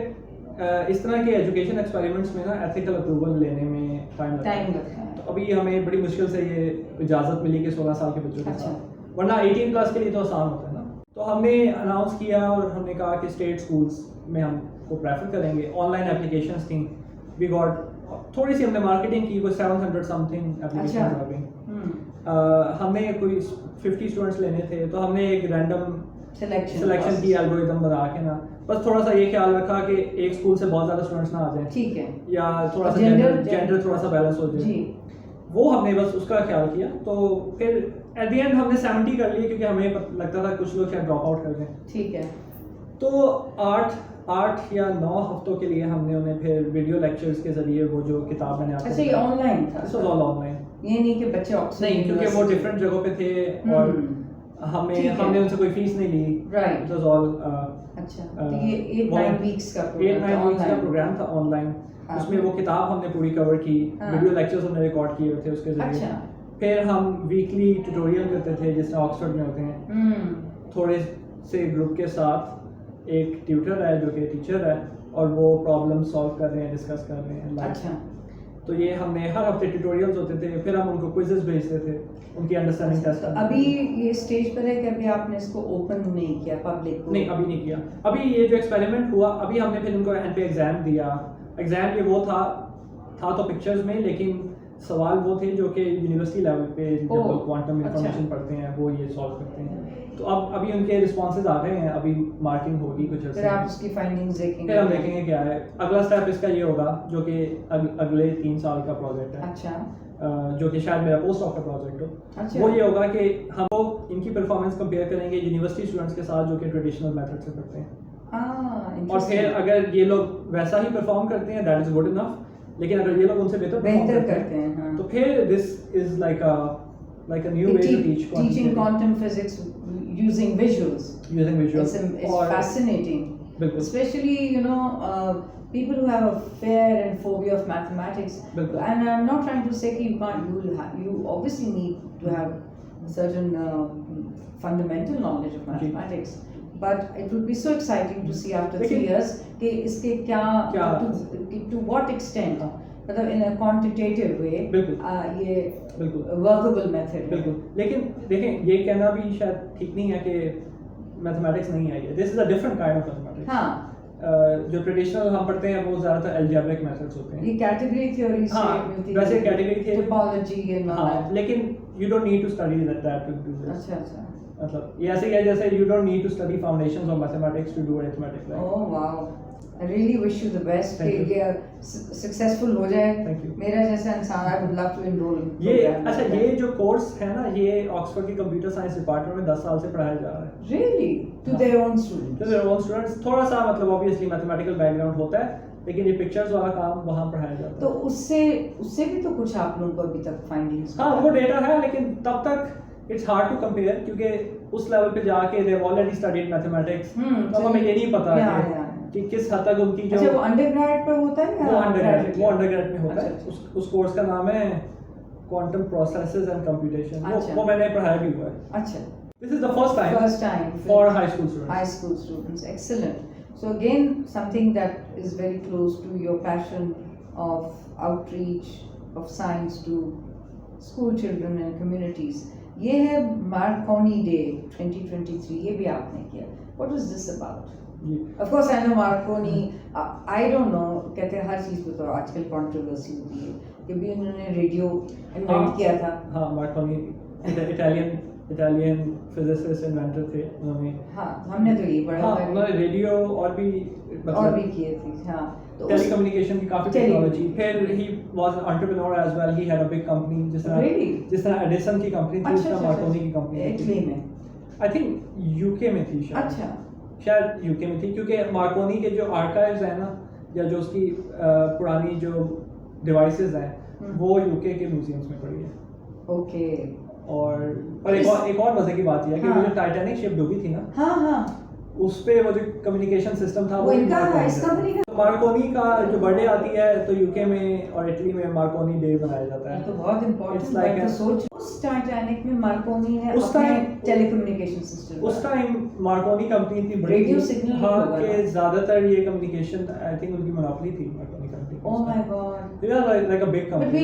B: اس طرح کے ایجوکیشن ایکسپیریمنٹس میں نا ایتھیکل اپروول لینے میں ٹائم لگتا ہے.
A: ہے.
B: ابھی ہمیں بڑی مشکل سے یہ اجازت ملی کہ 16 سال کے بچوں کے ساتھ، ورنہ 18 پلس کے لیے تو آسان ہوتا ہے نا. تو ہم نے اناؤنس کیا اور ہم نے کہا کہ اسٹیٹ اسکولس میں ہم کو پریفر کریں گے. آن لائن اپلیکیشنس تھیں، وی گاٹ تھوڑی سی ہم نے مارکیٹنگ کی، کوئی 700 سم تھنگ اپلیکیشنز آ گئی. ہم نے کوئی 50 اسٹوڈنٹس لینے تھے، تو ہم نے ایک رینڈم سلیکشن کی الگورتھم بنا کے نا، بس تھوڑا سا یہ خیال رکھا کہ ایک اسکول سے بہت زیادہ اسٹوڈنٹس نہ آ جائیں، ٹھیک ہے، یا تھوڑا سا جینڈر تھوڑا سا بیلنس ہو جائے. وہ ہم نے بس اس کا خیال کیا. تو پھر ایٹ دی اینڈ ہم نے 70 کر لیے، کیونکہ ہمیں لگتا تھا کچھ لوگ شاید ڈراپ آؤٹ کر دیں. ٹھیک ہے. تو 8 یا 9 ہفتوں کے لیے ہم نے انہیں پھر ویڈیو لیکچرز کے ذریعے وہ جو کتاب میں نے
A: اچھا یہ آن لائن تھا؟
B: اس واز آل آن لائن.
A: یہ نہیں کہ بچے
B: نہیں، کیونکہ وہ ڈفرینٹ جگہوں پہ تھے اور ہم نے ان سے کوئی فیس نہیں لی. رائٹ. اٹ واز آل
A: اچھا. یہ 8-9 ویکس کا
B: پروگرام تھا آن لائن. اس میں وہ کتاب ہم نے پوری کور کی، ویڈیو لیکچرز ہم نے ریکارڈ کیے ہوئے تھے اس کے ذریعے. پھر ہم ویکلی ٹیوٹوریل کرتے تھے جس طرح آکسفورڈ میں ہوتے ہیں. تھوڑے سے گروپ کے ساتھ ایک ٹیوٹر ہے جو کہ ٹیچر ہے، اور وہ پرابلم سالو کر رہے ہیں، ڈسکس کر رہے ہیں. اچھا. تو یہ ہم نے ہر ہفتے ٹیوٹوریلز ہوتے تھے، پھر ہم ان کو کوئزز بھیجتے تھے، ان کی انڈرسٹینڈنگ ٹیسٹ.
A: ابھی یہ اسٹیج پر ہے کہ ابھی آپ نے اس کو اوپن نہیں کیا پبلک کو؟
B: نہیں، ابھی نہیں کیا. ابھی یہ جو ایکسپیریمنٹ ہوا، ابھی ہم نے پھر ان کو اینڈ پہ ایگزام دیا. ایگزام یہ وہ تھا تو پکچرز میں، لیکن سوال وہ تھے جو کہ یونیورسٹی لیول پہ جب کوانٹم انفارمیشن پڑھتے ہیں وہ یہ سالو کرتے ہیں. تو ابھی ان کے رسپانسز آ گئے ہیں، ابھی مارکنگ ہوگی کچھ عرصے.
A: پھر آپ اس کی فائنڈنگز دیکھیں گے؟
B: پھر ہم دیکھیں گے کیا ہے. اگلا اسٹیپ اس کا یہ ہوگا جو کہ اگلے 3 سال کا پروجیکٹ ہے. اچھا. جو کہ شاید میرا پوسٹ ڈاک کا پروجیکٹ ہو. وہ یہ ہوگا کہ ہم لوگ ان کی پرفارمنس کمپیئر کریں گے یونیورسٹی اسٹوڈنٹس کے ساتھ جو کہ ٹریڈیشنل میتھڈ سے پڑھتے ہیں. اور پھر اگر یہ لوگ ویسا ہی پرفارم کرتے ہیں دیٹ از گڈ انف، لیکن اگر یہ لوگ ان سے بہتر کرتے ہیں تو پھر this is like a new way to teach
A: teaching quantum physics using visuals. It's fascinating.
B: بالکل.
A: Especially people who have a fear and phobia of mathematics. And I'm not trying to say that you obviously need to have certain fundamental knowledge of mathematics. But it would be so exciting to see after 3 years کہ اس کے کیا to what extent مطلب in a quantitative way یہ workable method.
B: بالکل. لیکن دیکھیں یہ کہنا بھی شاید ٹھیک نہیں ہے کہ میتھمیٹکس نہیں ہے. This is a different kind of mathematics. ہاں. جو ٹریڈیشنل ہم پڑھتے ہیں وہ زیادہ تر الجبرک میتھڈز ہوتے ہیں.
A: یہ کیٹیگری تھیوری سے ملتی ہے.
B: ویسے کیٹیگری تھیوری
A: ٹپالوجی
B: لیکن you don't need to study that to do this.
A: اچھا اچھا.
B: مطلب یہ ایسے ہی ہے جیسے you don't need to study foundations of mathematics to do arithmetic.
A: Oh wow. I really wish you the best کہ یہ successful ہو جائے. میرا جیسا انسان I would love to enroll.
B: یہ اچھا یہ جو کورس ہے نا یہ آکسفورڈ کی کمپیوٹر سائنس ڈپارٹمنٹ میں 10 سال سے پڑھایا جا رہا ہے.
A: Really? To their own students?
B: To their own students. تھوڑا سا مطلب obviously میتھمیٹیکل بیک گراؤنڈ ہوتا ہے لیکن یہ پکچرز والا کام وہاں پڑھایا جاتا ہے.
A: تو اس سے بھی تو کچھ آپ لوگوں کو ابھی تک فائنڈنگز.
B: ہاں وہ ڈیٹا ہے لیکن تب تک اٹس ہارڈ ٹو کمپیئر کیونکہ اس لیول پہ جا کے they have already studied mathematics. تو ہمیں یہ نہیں پتا کہ کس حد تک ان کی جو.
A: اچھا وہ انڈر گریڈ پر ہوتا ہے.
B: وہ انڈر گریڈ میں ہوتا ہے. اس کورس کا نام ہے کوانٹم پروسیسز اینڈ کمپیوٹیشن. وہ میں نے پڑھایا بھی ہوا ہے.
A: اچھا.
B: This is the first time for high school students.
A: High school students, excellent. So again, something that is very close to your passion of outreach of science to school children and communities. یہ ہے Marconi day 2023. یہ بھی آپ نے کیا. What was this about? Of course I know Marconi. I don't know. کہتے ہیں ہر چیز پہ تو آج کل کنٹروورسی ہوتی ہے کہ بھی انہوں نے ریڈیو انوینٹ کیا تھا.
B: ہاں مارکونی اٹالین فزسسٹ انوینٹر تھے انہوں نے.
A: ہاں ہم نے تو یہ پڑھا تھا.
B: انہوں نے ریڈیو اور بھی
A: کیے تھے. ہاں
B: ٹیلی کمیونیکیشن کی کافی ٹیکنالوجی. پھر ہی was an entrepreneur as well. He had a big company جس طرح ایڈیسن کی کمپنی تھی اس طرح مارکونی کی کمپنی تھی. آئی تھنک یو کے میں تھی شاید یو کے میں تھی کیونکہ مارکونی کے جو آرکائیوز ہیں نا یا جو اس کی پرانی جو ڈیوائسز ہیں وہ یو کے میوزیمس میں پڑی ہے.
A: اوکے.
B: اور ایک اور مزے کی بات یہ ہے کہ وہ جو ٹائٹینک شپ ڈوبی تھی نا
A: ہاں
B: اس پہ وہ جو کمیونیکیشن سسٹم تھا وہ مارکونی کا جو برتھ ڈے آتی ہے تو یو کے میں اور اٹلی میں مارکونی ڈے منایا جاتا ہے.
A: تو بہت امپورٹنٹ ہے. سوچ اس ٹائٹینک میں مارکونی نے اپنے ٹیلی کمیونیکیشن سسٹم
B: اس ٹائم مارکونی کمپنی تھی
A: ریڈیو سگنل
B: ہاں کہ زیادہ تر یہ کمیونیکیشن آئی تھنک ان کی مونوپلی تھی Marconi company.
A: Oh my God.
B: They are like a big company.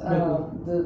A: the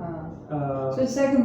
A: so it's like a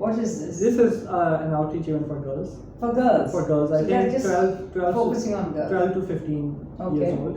B: What
A: is this?
B: This is an outreach event for girls.
A: For girls?
B: For girls, I
A: So
B: think
A: they're just
B: 12
A: focusing on girls.
B: 12 to 15 years old.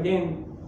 B: again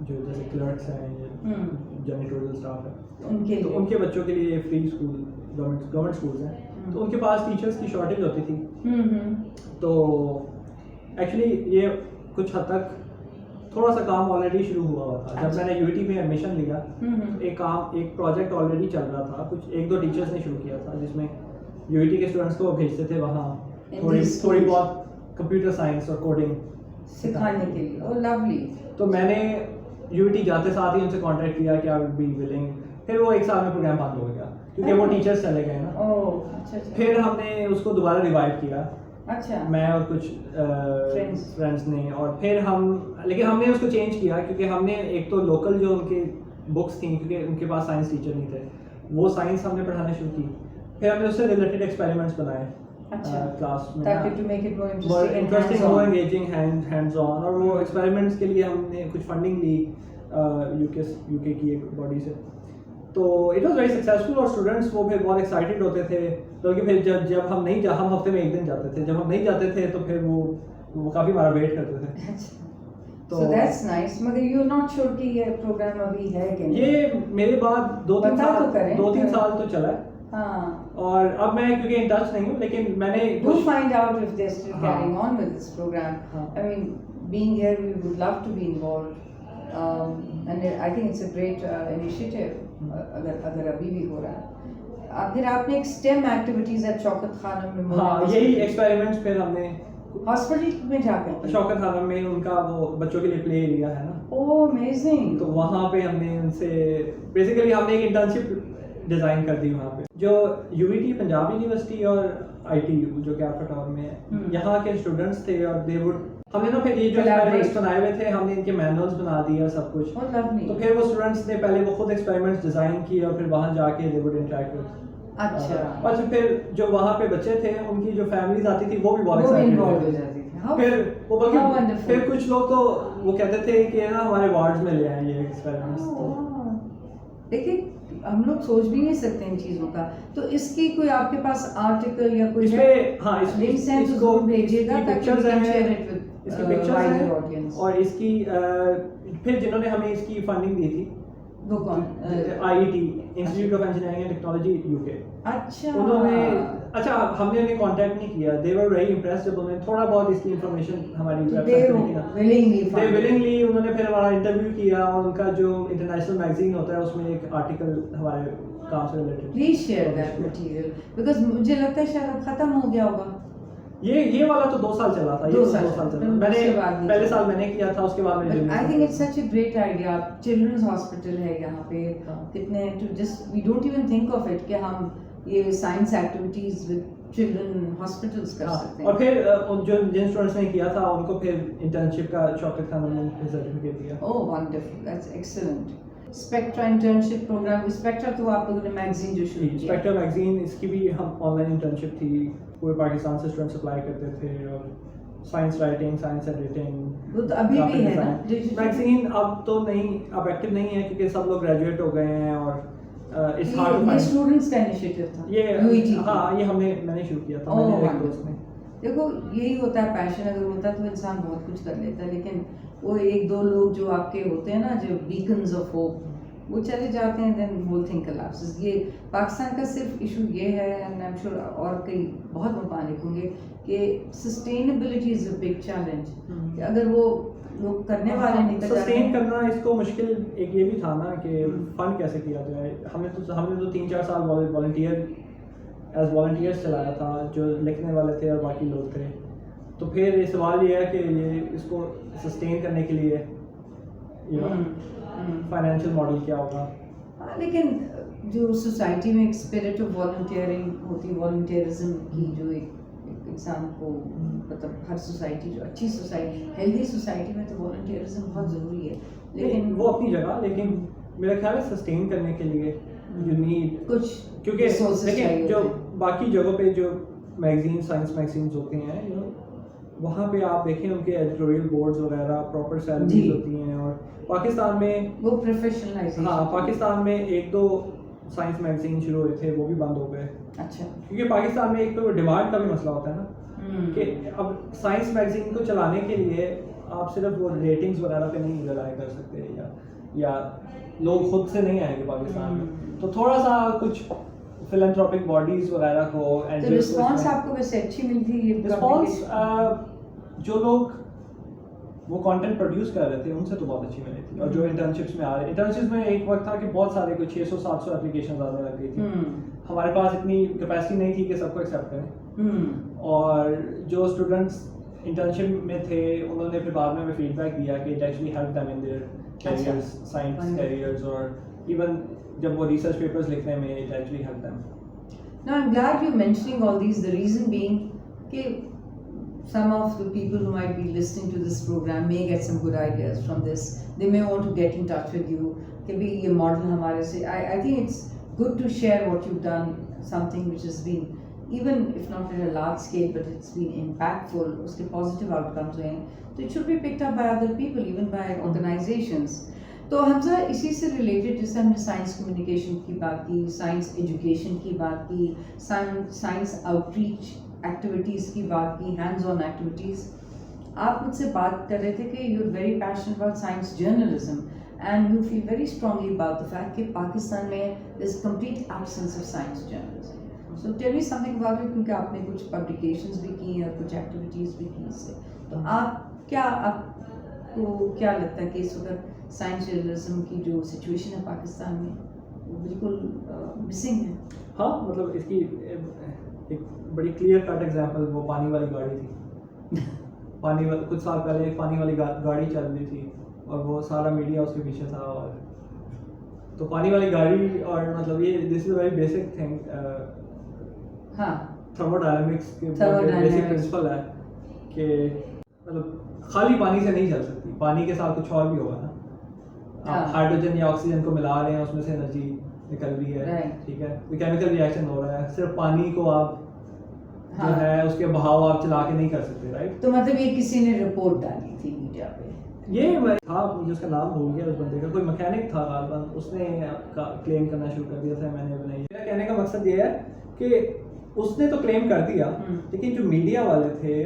B: جو جیسے clerks ہیں, janitorial staff ہے,
A: تو
B: ان کے بچوں کے لیے free school government schools ہیں, تو ان کے پاس ٹیچرس کی شارٹیج ہوتی تھی. تو ایکچولی یہ کچھ حد تک تھوڑا سا کام آلریڈی شروع ہوا تھا. جب میں نے یو ٹی میں ایڈمیشن لیا, ایک پروجیکٹ آلریڈی چل رہا تھا, کچھ 1-2 ٹیچرس نے شروع کیا تھا, جس میں یو کے اسٹوڈنٹس کو بھیجتے تھے وہاں تھوڑی بہت کمپیوٹر سائنس اور کوڈنگ
A: سکھانے کے لیے. او لولی.
B: تو میں نے یو ٹی جاتے ساتھ ہی ان سے کانٹیکٹ کیا کہ آئی ول بی ولنگ. پھر وہ 1 سال میں پروگرام بند ہو گیا کیونکہ وہ ٹیچرس چلے گئے نا. پھر ہم نے اس کو دوبارہ ریوائیو کیا, میں اور کچھ فرینڈس نے, اور پھر لیکن ہم نے اس کو چینج کیا کیونکہ ہم نے ایک تو لوکل جو ان کے بکس تھیں, کیونکہ ان کے پاس سائنس ٹیچر نہیں تھے, وہ سائنس ہم نے پڑھانا شروع کی. پھر ہم نے اس سے ریلیٹڈ ایکسپیریمنٹس بنائے کلاس میں, interesting who, engaging, hands on. اور وہ ایکسپیریمنٹس کے لیے ہم نے کچھ فنڈنگ لی یو کے کی ایک باڈی سے. تو اٹ واز ویری سکسیزفل, اور اسٹوڈنٹس وہ پھر بہت ایکسائٹیڈ ہوتے تھے. بلکہ پھر جب ہم نہیں ہم ہفتے میں 1 دن جاتے تھے, جب ہم نہیں جاتے تھے تو پھر وہ کافی ہمارا ویٹ کرتے تھے.
A: So that's nice. مگر you're not sure کہ یہ پروگرام ابھی ہے کہ نہیں؟
B: یہ میرے بعد 2-3 سال تو چلا ہے. ہاں, اور اب میں کیونکہ ان ٹچ نہیں ہوں, لیکن میں نے
A: do find out if they're still carrying on with this program. I mean, being here, we would love to be involved. And I think it's a great initiative. اگر ابھی بھی ہو رہا ہے. پھر آپ نے ایک STEM ایکٹیویٹیز ہے شوکت خانم میں.
B: ہاں, یہی ایکسپیریمنٹس پھر ہم نے
A: ہاسپٹل میں جا کر
B: شوکت خانم میں, ان کا وہ بچوں کے لیے پلے ایریا ہے نا.
A: اوہ امیزنگ.
B: تو وہاں پہ ہم نے ان سے بیسیکلی ہم نے ایک انٹرنشپ ڈیزائن کر دی وہاں پہ. جو یو ٹی پنجاب یونیورسٹی اور ITU جو کہ آفٹر ٹاؤن میں ہے, یہاں کے اسٹوڈنٹس تھے, اور دے وڈ ہم نے نا پھر یہ جو ایکسپیریمنٹس بنائے ہوئے تھے, ہم نے ان کے مینولز بنا دیے اور سب کچھ. تو پھر وہ اسٹوڈنٹس نے پہلے وہ خود ایکسپیریمنٹس ڈیزائن کیے, اور پھر وہاں جا کے دے وڈ انٹریکٹ ود. اچھا, اور پھر جو وہاں پہ بچے تھے, ان کی جو فیملیز آتی تھی وہ بھی بہت ایکسائٹیڈ ہو جاتی تھی. پھر کچھ لوگ تو وہ کہتے تھے کہ نا ہمارے وارڈز میں لے آئیں یہ ایکسپیریمنٹس.
A: دیکھیں ہم لوگ سوچ بھی نہیں سکتے ان چیزوں کا. تو اس کی کوئی آپ کے پاس آرٹیکل یا کوئی
B: اس کو
A: بھیجیے گا
B: پکچرز ہیں, اور اس کی پھر جنہوں نے ہمیں اس کی فنڈنگ دی تھی,
A: وہ کون؟
B: IET institute of engineering and technology UK.
A: اچھا,
B: انہوں نے ہم نے انہیں کانٹیکٹ نہیں کیا. دے ور ویری امپریسڈ جب انہوں نے تھوڑا بہت اس کی انفارمیشن ہماری ویب سائٹ پہ ولنگلی انہوں نے پھر ہمارا انٹرویو کیا, اور ان کا جو انٹرنیشنل میگزین ہوتا ہے اس میں ایک آرٹیکل ہمارے کام سے related.
A: Please share that material, because مجھے لگتا ہے شاید اب ختم ہو گیا ہوگا.
B: یہ والا تو 2 سال چلا تھا. 2 سال چلا. میں نے پہلے سال میں نے کیا تھا, اس کے بعد میں
A: I think it's such a great idea. Children's hospital ہے یہاں پہ, کتنے just we don't even think of it کہ ہم یہ science activities with children hospitals کر سکتے ہیں.
B: اور پھر جن اسٹوڈنٹس نے کیا تھا ان کو پھر انٹرنشپ کا شوکت خانم نے سرٹیفکیٹ دیا.
A: Oh wonderful, that's excellent. Spectra internship program. Spectra تو آپ لوگوں نے میگزین جو شروع کی,
B: اسپیکٹرا میگزین, اس کی بھی ہم آن لائن انٹرنشپ تھی. پورے پاکستان سے اسٹوڈنٹ اپلائی کرتے تھے, اور سائنس رائٹنگ, سائنس ایڈیٹنگ.
A: وہ تو ابھی بھی ہے نا
B: میگزین. اب تو نہیں, اب ایکٹیو نہیں ہے کیونکہ سب لوگ گریجویٹ ہو گئے ہیں, اور اس ہارڈ ٹو فائنڈ.
A: اسٹوڈنٹس کا انیشیٹو تھا
B: یہ. ہاں, یہ میں نے شروع کیا تھا. میں نے ایک دوست نے.
A: دیکھو یہی ہوتا ہے, پیشن اگر ہوتا ہے تو انسان بہت کچھ کر لیتا ہے, لیکن وہ 1-2 لوگ جو آپ کے ہوتے ہیں نا, جو بیکنز آف ہوپ, وہ چلے جاتے ہیں, دین ہول تھنگ کولapses. یہ پاکستان کا صرف ایشو یہ ہے, اینڈ آئی ایم شیور اور کئی بہت ممالک ہوں گے, کہ sustainability is a big challenge. کہ اگر وہ لوگ کرنے والے نہیں
B: سسٹین کرنا, اس کو مشکل ایک یہ بھی تھا نا کہ فنڈ کیسے کیا جائے. ہم نے تو 3-4 سال ایز والنٹیئرس چلایا تھا, جو لکھنے والے تھے اور باقی لوگ تھے. تو پھر یہ سوال یہ ہے کہ یہ اس کو سسٹین کرنے کے لیے فائنینشیل ماڈل کیا ہوگا.
A: لیکن جو سوسائٹی میں ایک اسپرٹ آف والنٹیئرنگ ہوتی, والنٹیئرزم کی, جو ایک انسان کو مطلب ہر سوسائٹی, جو اچھی سوسائٹی, ہیلدی سوسائٹی میں تو والنٹیئرزم بہت ضروری ہے. لیکن
B: وہ اپنی جگہ, لیکن میرا خیال ہے سسٹین کرنے کے لیے یو نیڈ
A: کچھ,
B: کیونکہ دیکھیں جو باقی جگہوں پہ جو میگزین, سائنس میگزینس ہوتے ہیں, وہاں پہ آپ دیکھیں ان کے ایڈیٹوریل بورڈز وغیرہ پراپر سیلریز ہوتی ہیں. اور پاکستان میں
A: وہ پروفیشنلائزیشن,
B: ہاں, پاکستان میں 1-2 سائنس میگزین شروع ہوئے تھے, وہ بھی بند ہو گئے.
A: اچھا,
B: کیونکہ پاکستان میں ایک تو ڈیمانڈ کا بھی مسئلہ ہوتا ہے نا, کہ اب سائنس میگزین کو چلانے کے لیے آپ صرف وہ ریٹنگز وغیرہ پہ نہیں ریلائی کر سکتے, یا لوگ خود سے نہیں آئیں گے پاکستان میں, تو تھوڑا سا کچھ فلانتھروپک باڈیز وغیرہ کو.
A: رسپانس آپ کو ویسے اچھی ملتی ہے؟
B: رسپانس جو لوگ وہ کانٹینٹ پروڈیوس کر رہے تھے ان سے تو بہت اچھی ملی تھی, اور جو انٹرنشپس میں آ رہے, انٹرنشپس میں ایک وقت تھا کہ بہت سارے کوئی 600-700 اپلیکیشن آنے لگ گئی تھی. ہمارے پاس اتنی کیپیسٹی نہیں تھی کہ سب کو ایکسیپٹ کریں, اور جو اسٹوڈنٹس انٹرنشپ میں تھے انہوں نے پھر بعد میں فیڈ بیک دیا کہ it actually help them in their careers, science careers, اور ایون جب وہ ریسرچ پیپرز لکھنے میں اٹ ایکچولی ہیلپ دیم.
A: Now I'm glad you're mentioning all these, the reason being that some of the people who might be listening to this program may get some good ideas from this. They may want to get in touch with you کہ بھی یہ model ہمارے سے. I think it's good to share what you've done, something which has been, even if not at a large scale, but it's been impactful, اس کے positive outcomes ہیں, so it should be picked up by other people, even by organizations. تو حمزہ اسی سے related جیسے ہم نے science communication کی بات کی, سائنس ایجوکیشن کی بات کی, سائنس آؤٹ ریچ ایکٹیویٹیز کی بات کی, ہینڈز آن ایکٹیویٹیز, آپ مجھ سے بات کر رہے تھے کہ you are very passionate about science journalism and you feel very strongly about the fact کہ پاکستان میں is complete absence of science journalism. So tell me something about it, کیونکہ آپ نے کچھ پبلیکیشنز بھی کی ہیں اور کچھ ایکٹیویٹیز بھی کی اس سے, تو آپ کو کیا لگتا ہے کہ اس وقت سائنس جرنلزم کی جو سچویشن ہے پاکستان میں وہ بالکل مسنگ ہے؟
B: ہاں, مطلب اس کی ایک بڑی کلیئر کٹ ایگزامپل وہ پانی والی گاڑی تھی. کچھ سال پہلے ایک پانی والی گاڑی چل رہی تھی اور وہ سارا میڈیا اس کے پیچھے تھا, اور تو پانی والی گاڑی, اور مطلب یہ this is a very basic thing,
A: ہاں
B: تھرمو ڈائنامکس کے بیسک پرنسپل ہے کہ مطلب خالی پانی سے نہیں چل سکتی, پانی کے ساتھ کچھ اور بھی ہوگا نا. ہائیڈروجن یا آکسیجن کو ملا رہے ہیں, اس میں سے انرجی نکل رہی ہے, ٹھیک ہے, کوئی کیمیکل ریئیکشن ہو رہا ہے, صرف پانی کو آپ جو ہے اس کے بہاؤ آپ چلا کے نہیں کر سکتے, رائٹ.
A: تو مطلب یہ کسی نے رپورٹ ڈالی تھی میڈیا پہ,
B: یہ تھا, مجھے اس کا نام بھول گیا اس بندے کا, کوئی مکینک تھا غالباً, اس نے کلیم کرنا شروع کر دیا تھا میں نے بنائی. میرا کہنے کا مقصد یہ ہے کہ اس نے تو کلیم کر دیا, لیکن جو میڈیا والے تھے,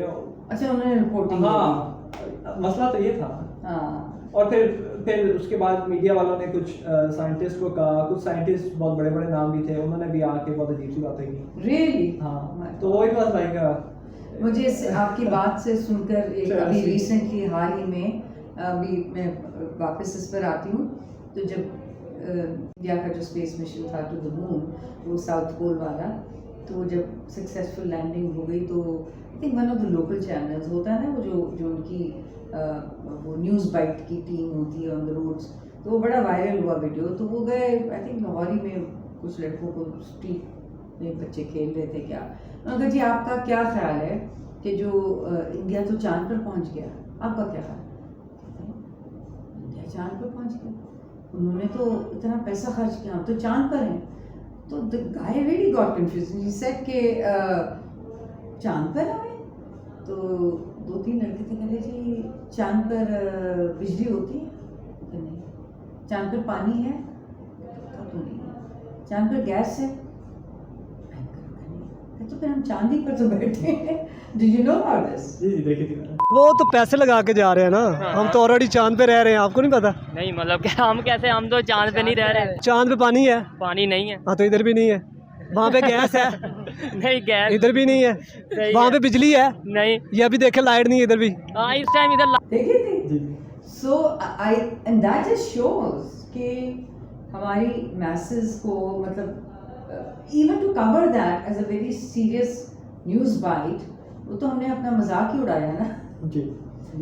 A: اچھا انہوں نے رپورٹنگ,
B: ہاں مسئلہ تو یہ تھا. اور پھر اس کے بعد میڈیا والوں نے کچھ سائنٹسٹ کو کہا, کچھ سائنٹسٹ بہت بڑے بڑے نام بھی تھے, انہوں نے بھی آ کے بہت عجیب سی باتیں کی.
A: ریئلی؟
B: ہاں, تو وہ اٹ واز لائک,
A: مجھے آپ کی بات سے سن کر ایک ابھی ریسنٹلی حال ہی میں, ابھی میں واپس اس پر آتی ہوں, تو جب انڈیا کا جو اسپیس مشن تھا ٹو دا مون, وہ ساؤتھ پول والا, تو جب سکسیزفل لینڈنگ ہو گئی تو I think one of the local channels ہوتا ہے نا, وہ جو ان کی وہ نیوز بائٹ کی ٹیم ہوتی ہے آن دا روڈس, تو وہ بڑا وائرل ہوا ویڈیو. تو وہ گئے آئی تھنک لاہور ہی میں, کچھ لڑکوں کو اسٹریٹ میں بچے کھیل رہے تھے, کیا انہوں نے کہا جی آپ کا کیا خیال ہے کہ جو انڈیا تو چاند پر پہنچ گیا, آپ کا کیا خیال ہے؟ انڈیا چاند پر پہنچ گیا, انہوں نے تو اتنا پیسہ خرچ کیا, ہم تو چاند پر ہیں. تو the guy really got confused. He said کہ چاند پر آئے, تو 2-3 لڑکے تھے, کہتے جی چاند پر بجلی ہوتی ہے کہ نہیں, چاند پر پانی ہے تو نہیں ہے, چاند پر گیس ہے تو پھر ہم چاندی پر تو بیٹھے ہیں. Did you know about this?
B: جی دیکھی تھی میں نے.
C: وہ تو پیسے لگا کے جا رہے ہیں نا, ہم تو آلریڈی چاند پہ رہ رہے ہیں, آپ کو نہیں پتا؟
D: نہیں مطلب کہ ہم کیسے, ہم تو چاند پہ نہیں رہ رہے.
C: چاند پہ پانی ہے,
D: پانی نہیں ہے.
C: ہاں تو ادھر بھی نہیں ہے. وہاں پہ گیس ہے
D: نہیں گیس
C: ادھر بھی نہیں ہے. وہاں پہ بجلی ہے
D: نہیں,
C: یہ ابھی دیکھے لائٹ نہیں ہے ادھر بھی.
D: ہاں اس ٹائم ادھر
A: دیکھی تھی.
B: جی
A: so and that just shows کہ ہماری میسز کو, مطلب even to cover that as a very serious news bite, وہ تو ہم نے اپنا مذاق ہی اڑایا نا.
B: جی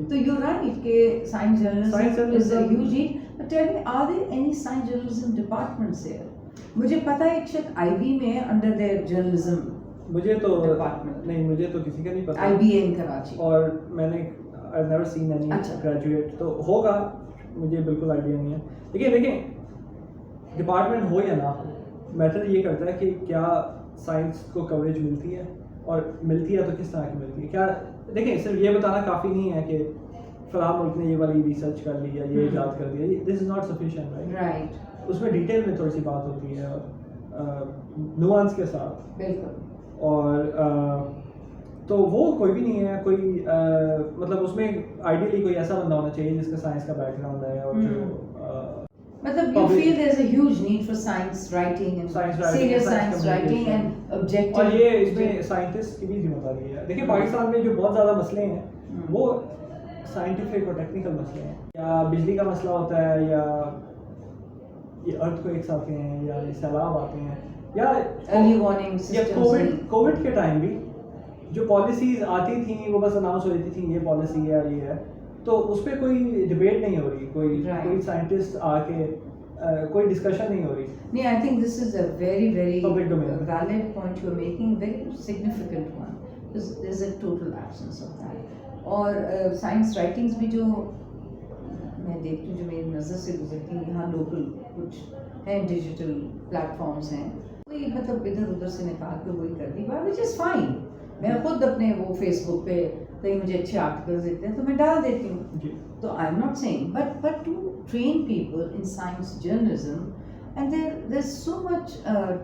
A: تو یو رائٹ کہ science journalism is a huge need. But tell me, are there any science journalism departments here? مجھے پتا ہے ایک شاید آئی بی میں انڈر دیئر جرنلزم
B: مجھے تو
A: ڈپارٹمنٹ
B: نہیں, مجھے تو کسی کا نہیں پتا.
A: آئی بی اے کراچی,
B: اور میں نے I've never seen any graduate, تو ہوگا, مجھے بالکل آئیڈیا نہیں ہے. لیکن دیکھیں ڈپارٹمنٹ ہو یا نہ ہو, میٹر یہ کرتا ہے کہ کیا سائنس کو کوریج ملتی ہے, اور ملتی ہے تو کس طرح کی ملتی ہے. کیا دیکھیں صرف یہ بتانا کافی نہیں ہے کہ فلاں ملک نے یہ والی ریسرچ کر لی یا یہ ایجاد کر دیا, دس از ناٹ سفیشینٹ, رائٹ. اس میں ڈیٹیل میں تھوڑی سی بات ہوتی ہے, نوانس کے ساتھ.
A: بالکل.
B: اور تو وہ کوئی بھی نہیں ہے, کوئی مطلب اس میں آئیڈیلی کوئی ایسا بندہ ہونا چاہیے جس کا سائنس کا بیک گراؤنڈ ہے اور جو
A: مطلب you feel there's a huge need for science writing and serious science writing and objective.
B: اور یہ اس میں سائنٹسٹ کی بھی ذمہ داری ہے. دیکھیں پاکستان میں جو بہت زیادہ مسئلے ہیں وہ سائنٹیفک اور ٹیکنیکل مسئلے ہیں, یا بجلی کا مسئلہ ہوتا ہے, یا یہ ارتھ کویکس آتے ہیں, یا یہ سیلاب آتے ہیں, یا
A: early warning systems.
B: کووڈ کے ٹائم بھی جو پالیسیز آتی تھیں وہ بس اناؤنس ہو جاتی تھیں, یہ پالیسی ہے یہ ہے, تو اس پہ کوئی ڈبیٹ نہیں ہو رہی, کوئی سائنٹسٹ آ کے کوئی ڈسکشن نہیں ہو رہی.
A: نہیں, I think this is a very
B: Public domain.
A: valid point you are making, very significant one, because there's a total absence of that. اور سائنس رائٹنگس بھی جو میں دیکھتی ہوں, جو میری نظر سے گزرتی ہیں, یہاں لوکل کچھ ہیں ڈیجیٹل پلیٹ فارمس ہیں, کوئی مطلب ادھر ادھر سے نکال کے وہی کر دی بات, وچ از فائن. میں خود اپنے وہ فیس بک پہ کہیں مجھے اچھے آرٹیکلز دیکھتے ہیں تو میں ڈال دیتی ہوں. تو I am not seeing, but to train people in science journalism, and there is so much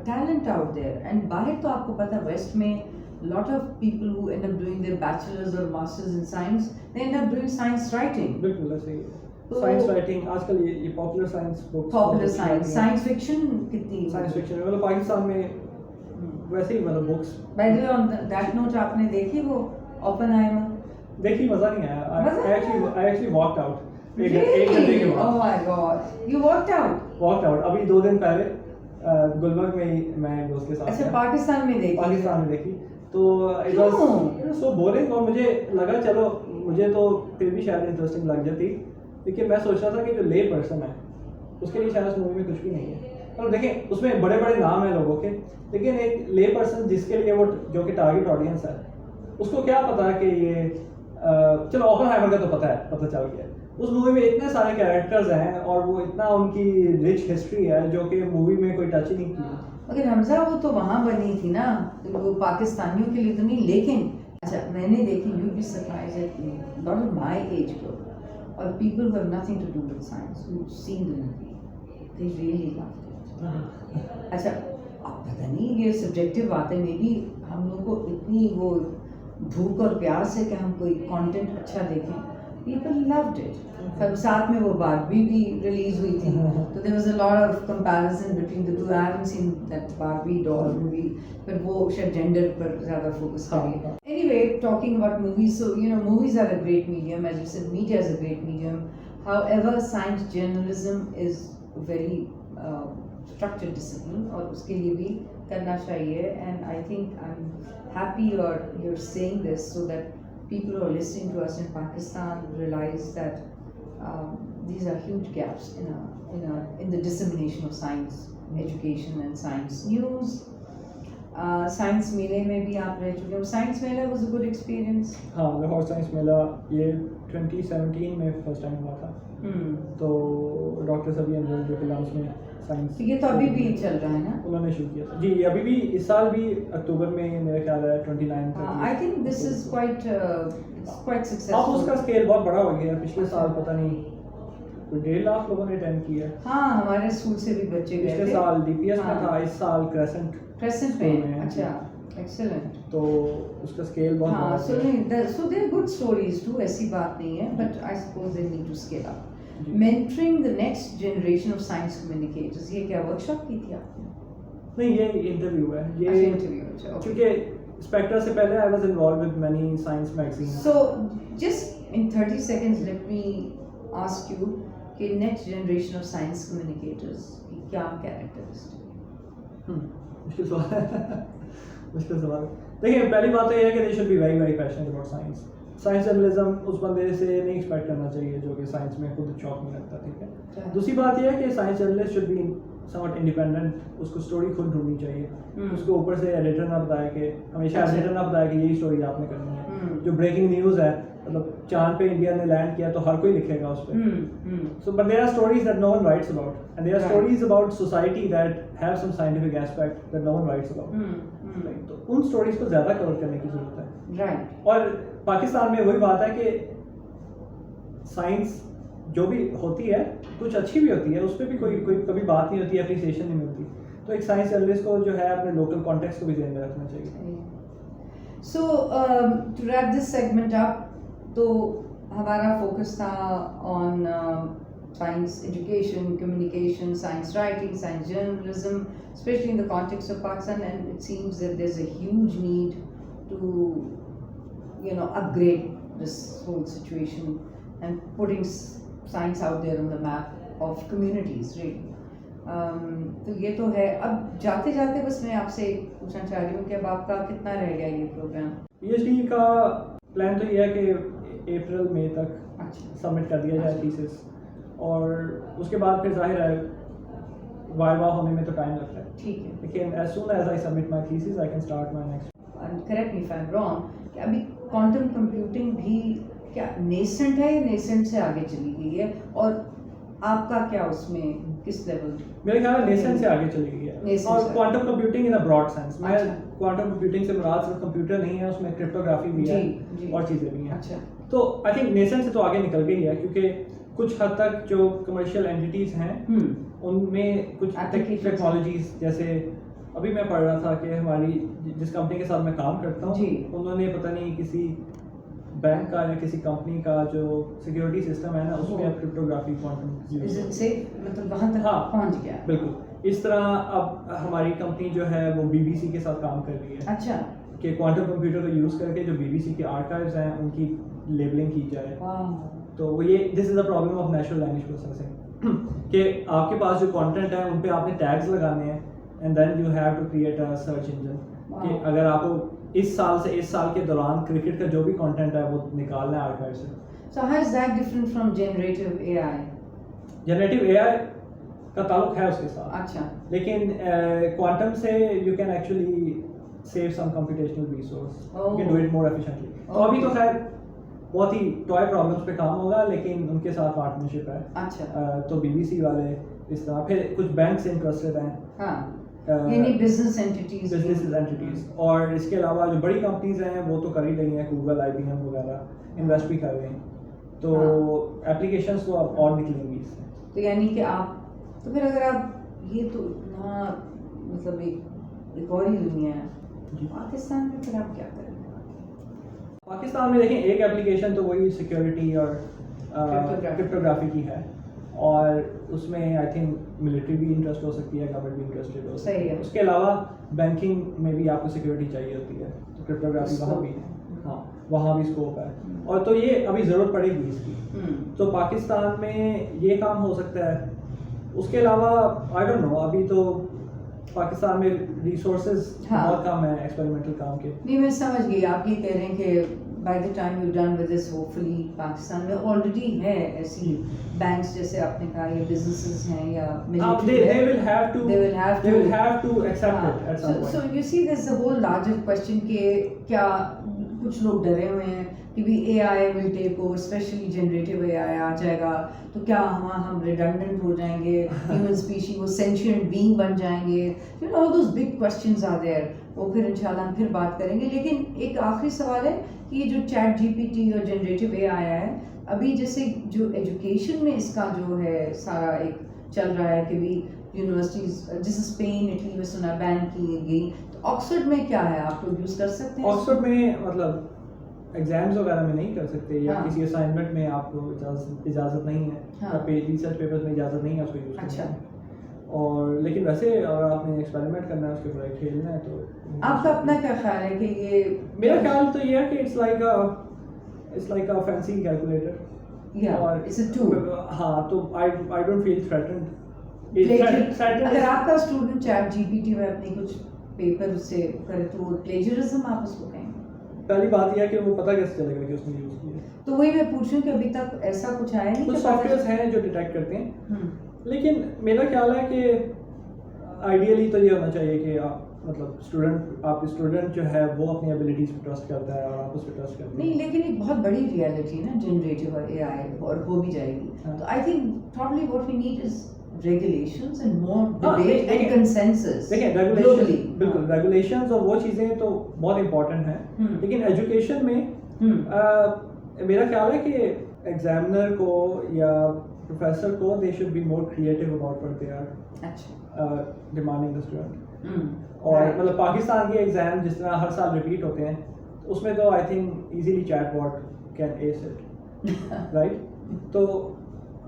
A: talent out there. And باہر تو آپ کو پتہ ویسٹ میں lot of people who end up doing their bachelor's or master's in science, they end up doing science writing.
B: بالکل ایسے ہی science writing آج کل یہ popular science books,
A: popular science, science fiction کتنی
B: سائنس فکشن مطلب پاکستان میں ویسے ہی مطلب books.
A: by the way on that note آپ نے دیکھی وہ Oppenheimer؟
B: دیکھی, مزہ نہیں آیا. I actually walked out. ایک
A: Really?
B: گھنٹے کے بعد.
A: Oh my God, you walked out?
B: ابھی 2 دن پہلے گلبرگ میں ہی میں دوست کے ساتھ.
A: اچھا, پاکستان میں دیکھی؟
B: پاکستان میں دیکھی تو اٹ واز سو بورنگ, اور مجھے لگا چلو مجھے تو پھر بھی شاید انٹرسٹنگ لگ جاتی, لیکن میں سوچ رہا تھا کہ جو لے پرسن ہے اس کے لیے شاید اس مووی میں کچھ بھی نہیں ہے. اور دیکھیں اس میں بڑے بڑے نام ہیں لوگوں کے, لیکن ایک لے پرسن جس کے لیے وہ جو کہ ٹارگیٹ آڈینس ہے اس کو کیا پتا کہ یہ چلو اوپنہائمر کا تو پتہ چل گیا. اس مووی میں اتنے سارے کیریکٹرز ہیں اور وہ اتنا ان کی رچ ہسٹری ہے جو کہ مووی میں کوئی ٹچ ہی نہیں کی.
A: مگر حمزہ وہ تو وہاں بنی تھی نا, وہ پاکستانیوں کے لیے تو نہیں. لیکن اچھا میں نے دیکھی, you be surprised at lot of my age group اور people who have nothing to do with science who seen the movie, they really loved it. اچھا اب پتہ نہیں یہ سبجیکٹو بات ہے, مے بی ہم لوگ کو اتنی وہ بھوک اور پیاس ہے کہ ہم کوئی کانٹینٹ اچھا دیکھیں. People loved it. ساتھ میں وہ باربی بھی ریلیز ہوئی تھی, تو there was a lot of comparison between the two. I haven't seen that Barbie doll movie, پر وہ شاید جینڈر پر زیادہ فوکس کر رہی ہے. Anyway talking about movies, so you know movies are a great medium, as you said media is a great medium. However science journalism is very structured discipline, اور اس کے لیے بھی کرنا چاہیے. And I think I am happy you are seeing this so that people who are listening to us in Pakistan realize that these are huge gaps in the dissemination of science education and science news. Science میلے میں بھی آپ رہ چکے ہو. Science میلہ was a good experience.
B: ہاں, Lahore science میلہ یہ 2017 میں فرسٹ ٹائم ہوا تھا. تو ڈاکٹر سبھی انور جو کلاس میں سائنس,
A: یہ تو ابھی بھی چل رہا ہے نا,
B: انہوں نے شروع کیا تھا. جی ابھی بھی اس سال بھی اکتوبر میں میرا خیال ہے 29.
A: I think this is quite successful.
B: اب اس کا اسکیل بہت بڑا ہو گیا. پچھلے سال پتہ نہیں کوئی 1.5 لاکھ لوگوں نے اٹینڈ کیا.
A: ہاں, ہمارے اسکول سے بھی بچے گئے تھے.
B: پچھلے سال ڈی پی ایس میں تھا, اس سال کریسنٹ
A: میں. اچھا, ایکسلنٹ.
B: تو اس کا اسکیل بہت بڑا ہے.
A: So there are good stories too, ایسی بات نہیں ہے, but I suppose they need to scale up. Mentoring the next generation of science communicators, یہ کیا ورک شاپ کی تھی آپ نے؟
B: نہیں, یہ انٹرویو ہے. یہ انٹرویو کیونکہ اسپیکٹرا سے پہلے I was involved with many science magazines.
A: So just in 30 seconds let me ask you کہ next generation of science communicators کی کیا characteristic؟
B: مشکل سوال. دیکھیں پہلی بات تو یہ ہے کہ they should be very very passionate about science. Science journalism اس بندے سے نہیں ایکسپیکٹ کرنا چاہیے جو کہ سائنس میں خود شوق نہیں رکھتا. ٹھیک ہے. دوسری بات یہ ہے کہ science journalist should be somewhat independent. اس کو اسٹوری خود ڈھونڈنی چاہیے. اس کو اوپر سے ایڈیٹر نہ بتائے کہ ہمیشہ ایڈیٹر نہ بتائے کہ یہی اسٹوری آپ نے کرنی ہے. جو بریکنگ نیوز ہے, مطلب چاند پہ انڈیا نے لینڈ کیا تو ہر کوئی لکھے گا اس پہ. So but there are stories that no one writes about, and there are stories about society that have some scientific aspect that no one writes about. تو ان اسٹوریز کو زیادہ کور کرنے کی ضرورت ہے. اور پاکستان میں وہی بات ہے کہ سائنس جو بھی ہوتی ہے کچھ اچھی بھی ہوتی ہے, اس پہ بھی کوئی کبھی بات نہیں ہوتی, اپریسیشن نہیں ملتی. تو ایک سائنس جرنلسٹ کو جو ہے اپنے لوکل کانٹیکسٹ کو بھی ذہن میں رکھنا چاہیے.
A: So to wrap this segment up, تو ہمارا فوکس تھا on science education, communication, science writing, science journalism, especially in the context of Pakistan, and it seems that there's a huge need to, you know, upgrade this whole situation and putting science out there on the map of communities, really. تو یہ تو ہے. اب جاتے جاتے بس میں آپ سے پوچھنا چاہ رہی ہوں کہ اب آپ کا کتنا رہ گیا یہ پروگرام؟
B: پی ایچ ڈی کا پلان تو یہ ہے کہ اپریل مئی تک سبمٹ کر دیا جائے تھیسس, اور اس کے بعد پھر ظاہر ہے وائوا ہونے میں تو ٹائم لگتا ہے.
A: ٹھیک ہے,
B: لیکن as soon as I submit my thesis I can start my next.
A: Correct me if I am wrong, کہ ابھی کوانٹم کمپیوٹنگ بھی کیا نیسنٹ ہے یا نیسنٹ سے آگے چلی گئی ہے, اور آپ کا کیا اس میں کس لیول؟
B: میرے خیال میں نیسنٹ سے آگے چلی گئی ہے. اور quantum computing in a broad sense, میں کوانٹم کمپیوٹنگ سے مراد صرف کمپیوٹر نہیں ہے, اس میں کرپٹوگرافی بھی ہے اور چیزیں بھی ہیں.
A: اچھا,
B: تو آئی تھنک نیسنٹ سے تو آگے نکل گئی ہے, کیونکہ کچھ حد تک جو کمرشل اینٹیز ہیں ان میں کچھ ٹیکنالوجیز, جیسے ابھی میں پڑھ رہا تھا کہ ہماری جس کمپنی کے ساتھ میں کام کرتا ہوں انہوں نے پتہ نہیں کسی بینک کا یا کسی کمپنی کا جو سیکیورٹی سسٹم ہے نا اس میں اب کرپٹوگرافی
A: مطلب وہاں تک پہنچ گیا.
B: بالکل اس طرح اب ہماری کمپنی جو ہے وہ بی بی سی کے ساتھ کام کر رہی ہے.
A: اچھا,
B: کہ کوانٹم کمپیوٹر کو یوز کر کے جو بی بی سی کے آرکائیوز ہیں ان کی لیبلنگ کی جائے. تو وہ یہ this is a problem of natural language processing, کہ آپ کے پاس جو کانٹینٹ ہے ان پہ آپ نے ٹیگز لگانے ہیں and then you have to create a search engine, کہ اگر آپ کو اس سال سے اس سال کے دوران کرکٹ کا جو بھی کانٹینٹ ہے وہ نکالنا ہے آرکائیو سے.
A: So how is that different from generative AI?
B: Generative A I کا تعلق ہے اس کے ساتھ.
A: اچھا,
B: لیکن کوانٹم سے you can actually save some computational resource. You can do it more efficiently. تو ابھی تو خیر بہت ہی ٹوائے پرابلمس پہ کام ہوگا, لیکن ان کے ساتھ پارٹنرشپ ہے.
A: اچھا,
B: تو بی بی سی والے اس طرح, پھر کچھ بینکس انٹرسٹڈ ہیں,
A: یعنی بزنس اینٹیز,
B: اور اس کے علاوہ جو بڑی کمپنیز ہیں وہ تو کر ہی رہی ہیں, گوگل, آئی بی ایم وغیرہ انویسٹ بھی کر رہے ہیں. تو اپلیکیشنس تو اب اور نکلیں گی اس سے.
A: تو یعنی کہ آپ تو پھر اگر آپ یہ تو یہاں مطلب ایک اور ہی دنیا ہے, پاکستان میں پھر آپ کیا کریں گے؟
B: پاکستان میں دیکھیں ایک اپلیکیشن تو وہی سیکیورٹی اور کرپٹوگرافی کی ہے, اور اس میں آئی تھنک ملٹری بھی انٹرسٹ ہو سکتی ہے, گورنمنٹ بھی انٹرسٹڈ ہو سکتی ہے. اس کے علاوہ بینکنگ میں بھی آپ کو سیکیورٹی چاہیے ہوتی ہے, تو کرپٹوگرافی وہاں بھی ہے, ہاں وہاں بھی اسکوپ ہے, اور تو یہ ابھی ضرورت پڑے گی اس کی. تو پاکستان میں یہ کام ہو سکتا ہے. اس کے علاوہ آئی ڈونٹ نو, ابھی تو پاکستان میں ریسورسز بہت کم ہیں ایکسپیریمنٹل کام کے.
A: نہیں میں سمجھ گئی, آپ یہ کہہ رہے ہیں کہ by the time you done with this hopefully Pakistan میں آلریڈی ہے ایسی بینکس جیسے آپ نے کہا, یا بزنسز ہیں یا
B: they will have to accept it at some point.
A: So you see there's a whole larger question کہ کیا کچھ لوگ ڈرے ہوئے ہیں کہ بھی اے آئی ول take over, especially generative A آئی آ جائے گا تو کیا ہم ریڈنڈنٹ ہو جائیں گے, ہیومن اسپیشیز وہ سینشینٹ بینگ بن جائیں گے, you know all those big questions are there. وہ پھر انشاءاللہ ہم پھر بات کریں گے. لیکن ایک آخری سوال ہے کہ یہ جو چیٹ جی پی ٹی اور جنریٹو اے آئی ہے, ابھی جیسے جو ایجوکیشن میں اس کا جو ہے سارا ایک چل رہا ہے کہ بھی یونیورسٹیز جیسے اسپین, اٹلی میں سنا بین کی گئی, تو آکسفورڈ میں کیا ہے, آپ لوگ یوز کر سکتے ہیں؟
B: آکسفورڈ میں مطلب ایگزامز وغیرہ میں نہیں کر سکتے, یا کسی اسائنمنٹ میں آپ کو اجازت نہیں ہے, ریسرچ پیپرز میں اجازت نہیں ہے اس کو یوز کرنے کی. اور لیکن ویسے اگر آپ نے ایکسپیریمنٹ کرنا ہے, اس کے اوپر کھیلنا ہے, تو
A: آپ کا اپنا کیا خیال ہے کہ یہ؟
B: میرا خیال تو یہ ہے کہ it's like a fancy calculator. ہاں, تو آئی ڈونٹ فیل تھریٹنڈ.
A: اگر آپ کا student ChatGPT میں اپنی کچھ پیپر سے کرے تو وہ پلیجرزم آپ اس کو کہیں گے؟
B: پہلی بات یہ ہے کہ وہ پتہ کیسے چلے گا کہ اس نے یوز کیا.
A: تو وہی میں پوچھوں کہ ابھی تک ایسا کچھ آیا نہیں.
B: کچھ سافٹ ویئرس ہیں جو ڈیٹیکٹ کرتے ہیں, لیکن میرا خیال ہے کہ آئیڈیلی تو یہ ہونا چاہیے کہ مطلب آپ اسٹوڈنٹ جو ہے وہ اپنی ایبلٹیز پہ ٹرسٹ کرتا ہے اور آپ اس پہ ٹرسٹ کرتے ہیں.
A: نہیں, لیکن ایک بہت بڑی ریالٹی نا جنریٹو اور اے آئی, اور ہو بھی جائے گی. تو I think probably what we need is regulations and more debate and consensus.
B: دیکھیں بالکل ریگولیشنز اور وہ چیزیں تو بہت امپورٹنٹ ہیں, لیکن ایجوکیشن میں میرا خیال ہے کہ ایگزامنر کو یا پروفیسر کو they should be more creative about what they are demanding the student. اور مطلب پاکستان کے ایگزام جس طرح ہر سال ریپیٹ ہوتے ہیں, اس میں تو I think easily chatbot can ace it right. تو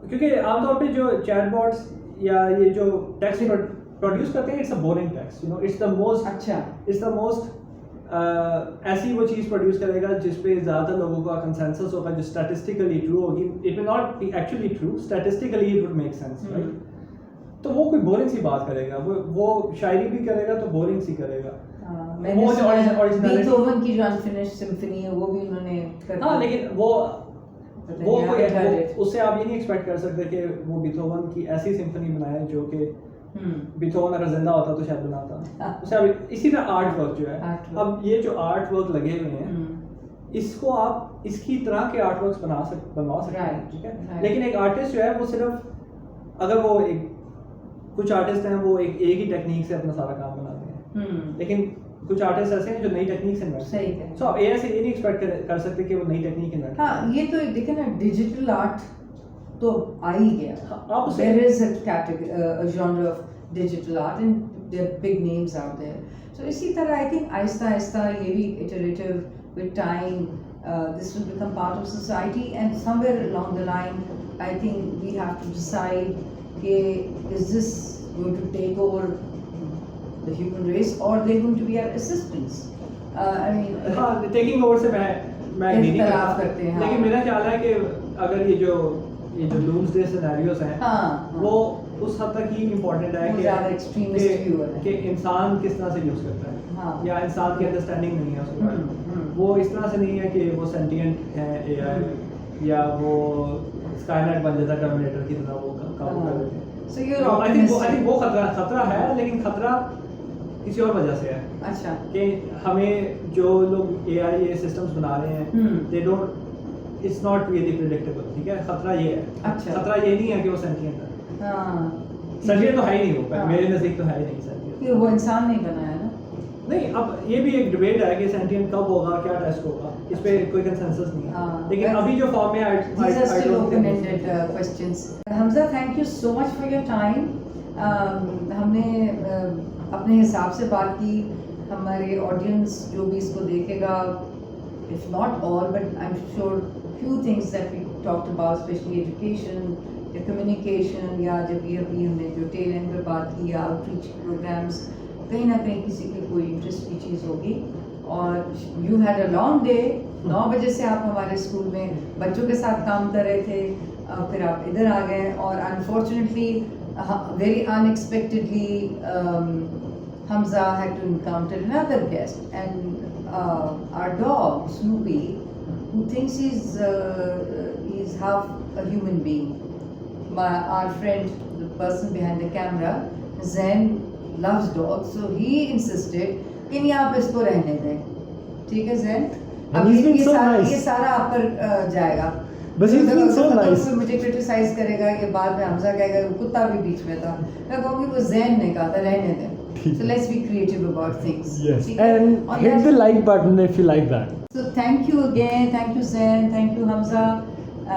B: کیونکہ عام طور پہ جو چیٹ باٹس یا یہ جو ٹیکسٹ پروڈیوس کرتے ہیں it's a boring text, you know, it's the most it's the most ایسی وہ چیز پروڈیوس کرے گا جس پہ زیادہ تر لوگوں کا کنسنسس ہوگا, جو اسٹیٹسٹیکلی ٹرو ہوگی. It will not be actually true, statistically it would make sense, right. تو وہ کوئی بورنگ سی بات کرے گا, وہ شاعری بھی کرے گا تو بورنگ سی کرے گا.
A: بیتھوون کی جو انفینشڈ سمفنی ہے وہ بھی انہوں نے,
B: ہاں, لیکن وہ اس سے آپ یہ نہیں ایکسپیکٹ کر سکتے کہ وہ بیتھوون کی ایسی سمفنی بنائے جو کہ بیتھوون اگر زندہ ہوتا تو شاید بناتا. اسے اب اسی طرح آرٹ ورک جو ہے, اب یہ جو آرٹ ورک لگے ہوئے ہیں اس کو آپ اس کی طرح کے آرٹ ورکس بنوا سکتے ہیں, ٹھیک ہے. لیکن ایک آرٹسٹ جو ہے وہ صرف اگر وہ ایک کچھ آرٹسٹ ہیں وہ ایک ہی ٹیکنیک سے اپنا سارا کام بناتے ہیں, لیکن کچھ آرٹسٹ ایسے ہیں جو نئی ٹیکنیک سے انویسٹ کرتے ہیں. سو آپ اے آئی سے یہ نہیں ایکسپیکٹ کر سکتے کہ وہ نئی ٹیکنیک انویسٹ کریں.
A: ہاں, یہ تو دیکھیں نا, ڈیجیٹل آرٹ تو آ ہی گیا. There is a genre of digital art and there are big names out there. So اسی طرح I think آہستہ آہستہ یہ بھی iterative with time this will become part of society, and somewhere along the line I think we have to decide کہ is this going to take over the human race or they're going to be our assistants. I mean
B: ہاں, taking over سے میں نہیں کرتے ہیں, لیکن میرا خیال ہے کہ اگر یہ جو ڈومز ڈے سینیریوز ہیں وہ اس حد تک ہی امپورٹنٹ ہے کہ انسان کس طرح سے یوز کرتا ہے, یا انسان کی انڈرسٹینڈنگ نہیں ہے اس کے بارے میں. وہ اس طرح سے نہیں ہے کہ وہ سینٹینٹ ہے اے آئی, یا وہ اسکائی نیٹ بن جاتا ہے ٹرمینیٹر کی طرح وہ کام کر رہے ہیں. وہ خطرہ ہے, لیکن خطرہ کسی اور وجہ سے ہے.
A: اچھا, کہ
B: ہمیں جو لوگ اے آئی یہ سسٹمز بنا رہے ہیں they don't, it's not really predictable, ٹھیک ہے. خطرہ یہ ہے, خطرہ یہ نہیں ہے کہ وہ سینٹینٹ ہے. سینٹینٹ تو ہے ہی نہیں, وہ میرے نزدیک تو ہے ہی نہیں سینٹینٹ,
A: وہ انسان نہیں بنایا نا.
B: نہیں, اب یہ بھی ایک ڈبیٹ ہے کہ سینٹینٹ کب ہوگا, کیا ٹیسٹ ہوگا, اس پہ کوئی کنسنسس نہیں ہے. لیکن ابھی جو فارم میں
A: Hamza, thank you so much for your time. ہم نے اپنے حساب سے بات کی, ہمارے آڈینس جو بھی اس کو دیکھے گا, if not all but I'm sure few things that we talked about, especially education, یا communication, یا جب یہ ابھی ہم نے جو ٹیل اینڈ پہ بات کی, یا آؤٹ ریچ پروگرامس, کہیں نہ کہیں کسی کی کوئی انٹرسٹ کی چیز ہوگی. اور you had a long day, 9 بجے سے آپ ہمارے اسکول میں بچوں کے ساتھ کام کر رہے تھے, پھر آپ ادھر آ گئے, اور unfortunately very unexpectedly Hamza had to encounter another guest, and our dog Snoopy, who thinks he's half a human being. Our friend, the person behind the camera, Zain, loves dogs, so he insisted کہ نہیں آپ اس کو رہنے دیں, ٹھیک ہے زین, اب یہ سارا آپ پر جائے گا. مجھے کرٹیسائز کرے گا, یہ بعد میں حمزہ کہے گا, کتا بھی بیچ میں تھا, میں کہوں گی وہ زین نے کہا تھا رہنے دیں. So let's be creative about things.
C: Yes, and hit the like button if you like that.
A: So thank you again, thank you Zain, thank you Hamza,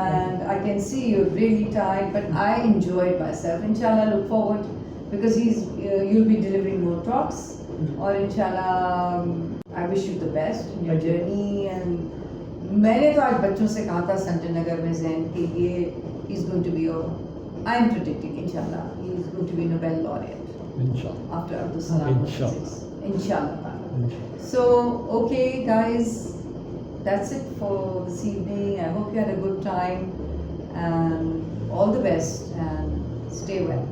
A: and I can see you're really tired, but I enjoyed myself. Inshallah, look forward, because you'll be delivering more talks, or inshallah I wish you the best in your journey. And میں نے تو آج بچوں سے کہا تھا centre Nagar میں زین کہ یہ he's going to be I am predicting inshallah he is going to be Nobel laureate. Inshallah. After Abdul Salam. Inshallah. So, okay guys, that's it for this evening. I hope you had a good time, and all the best, and stay well.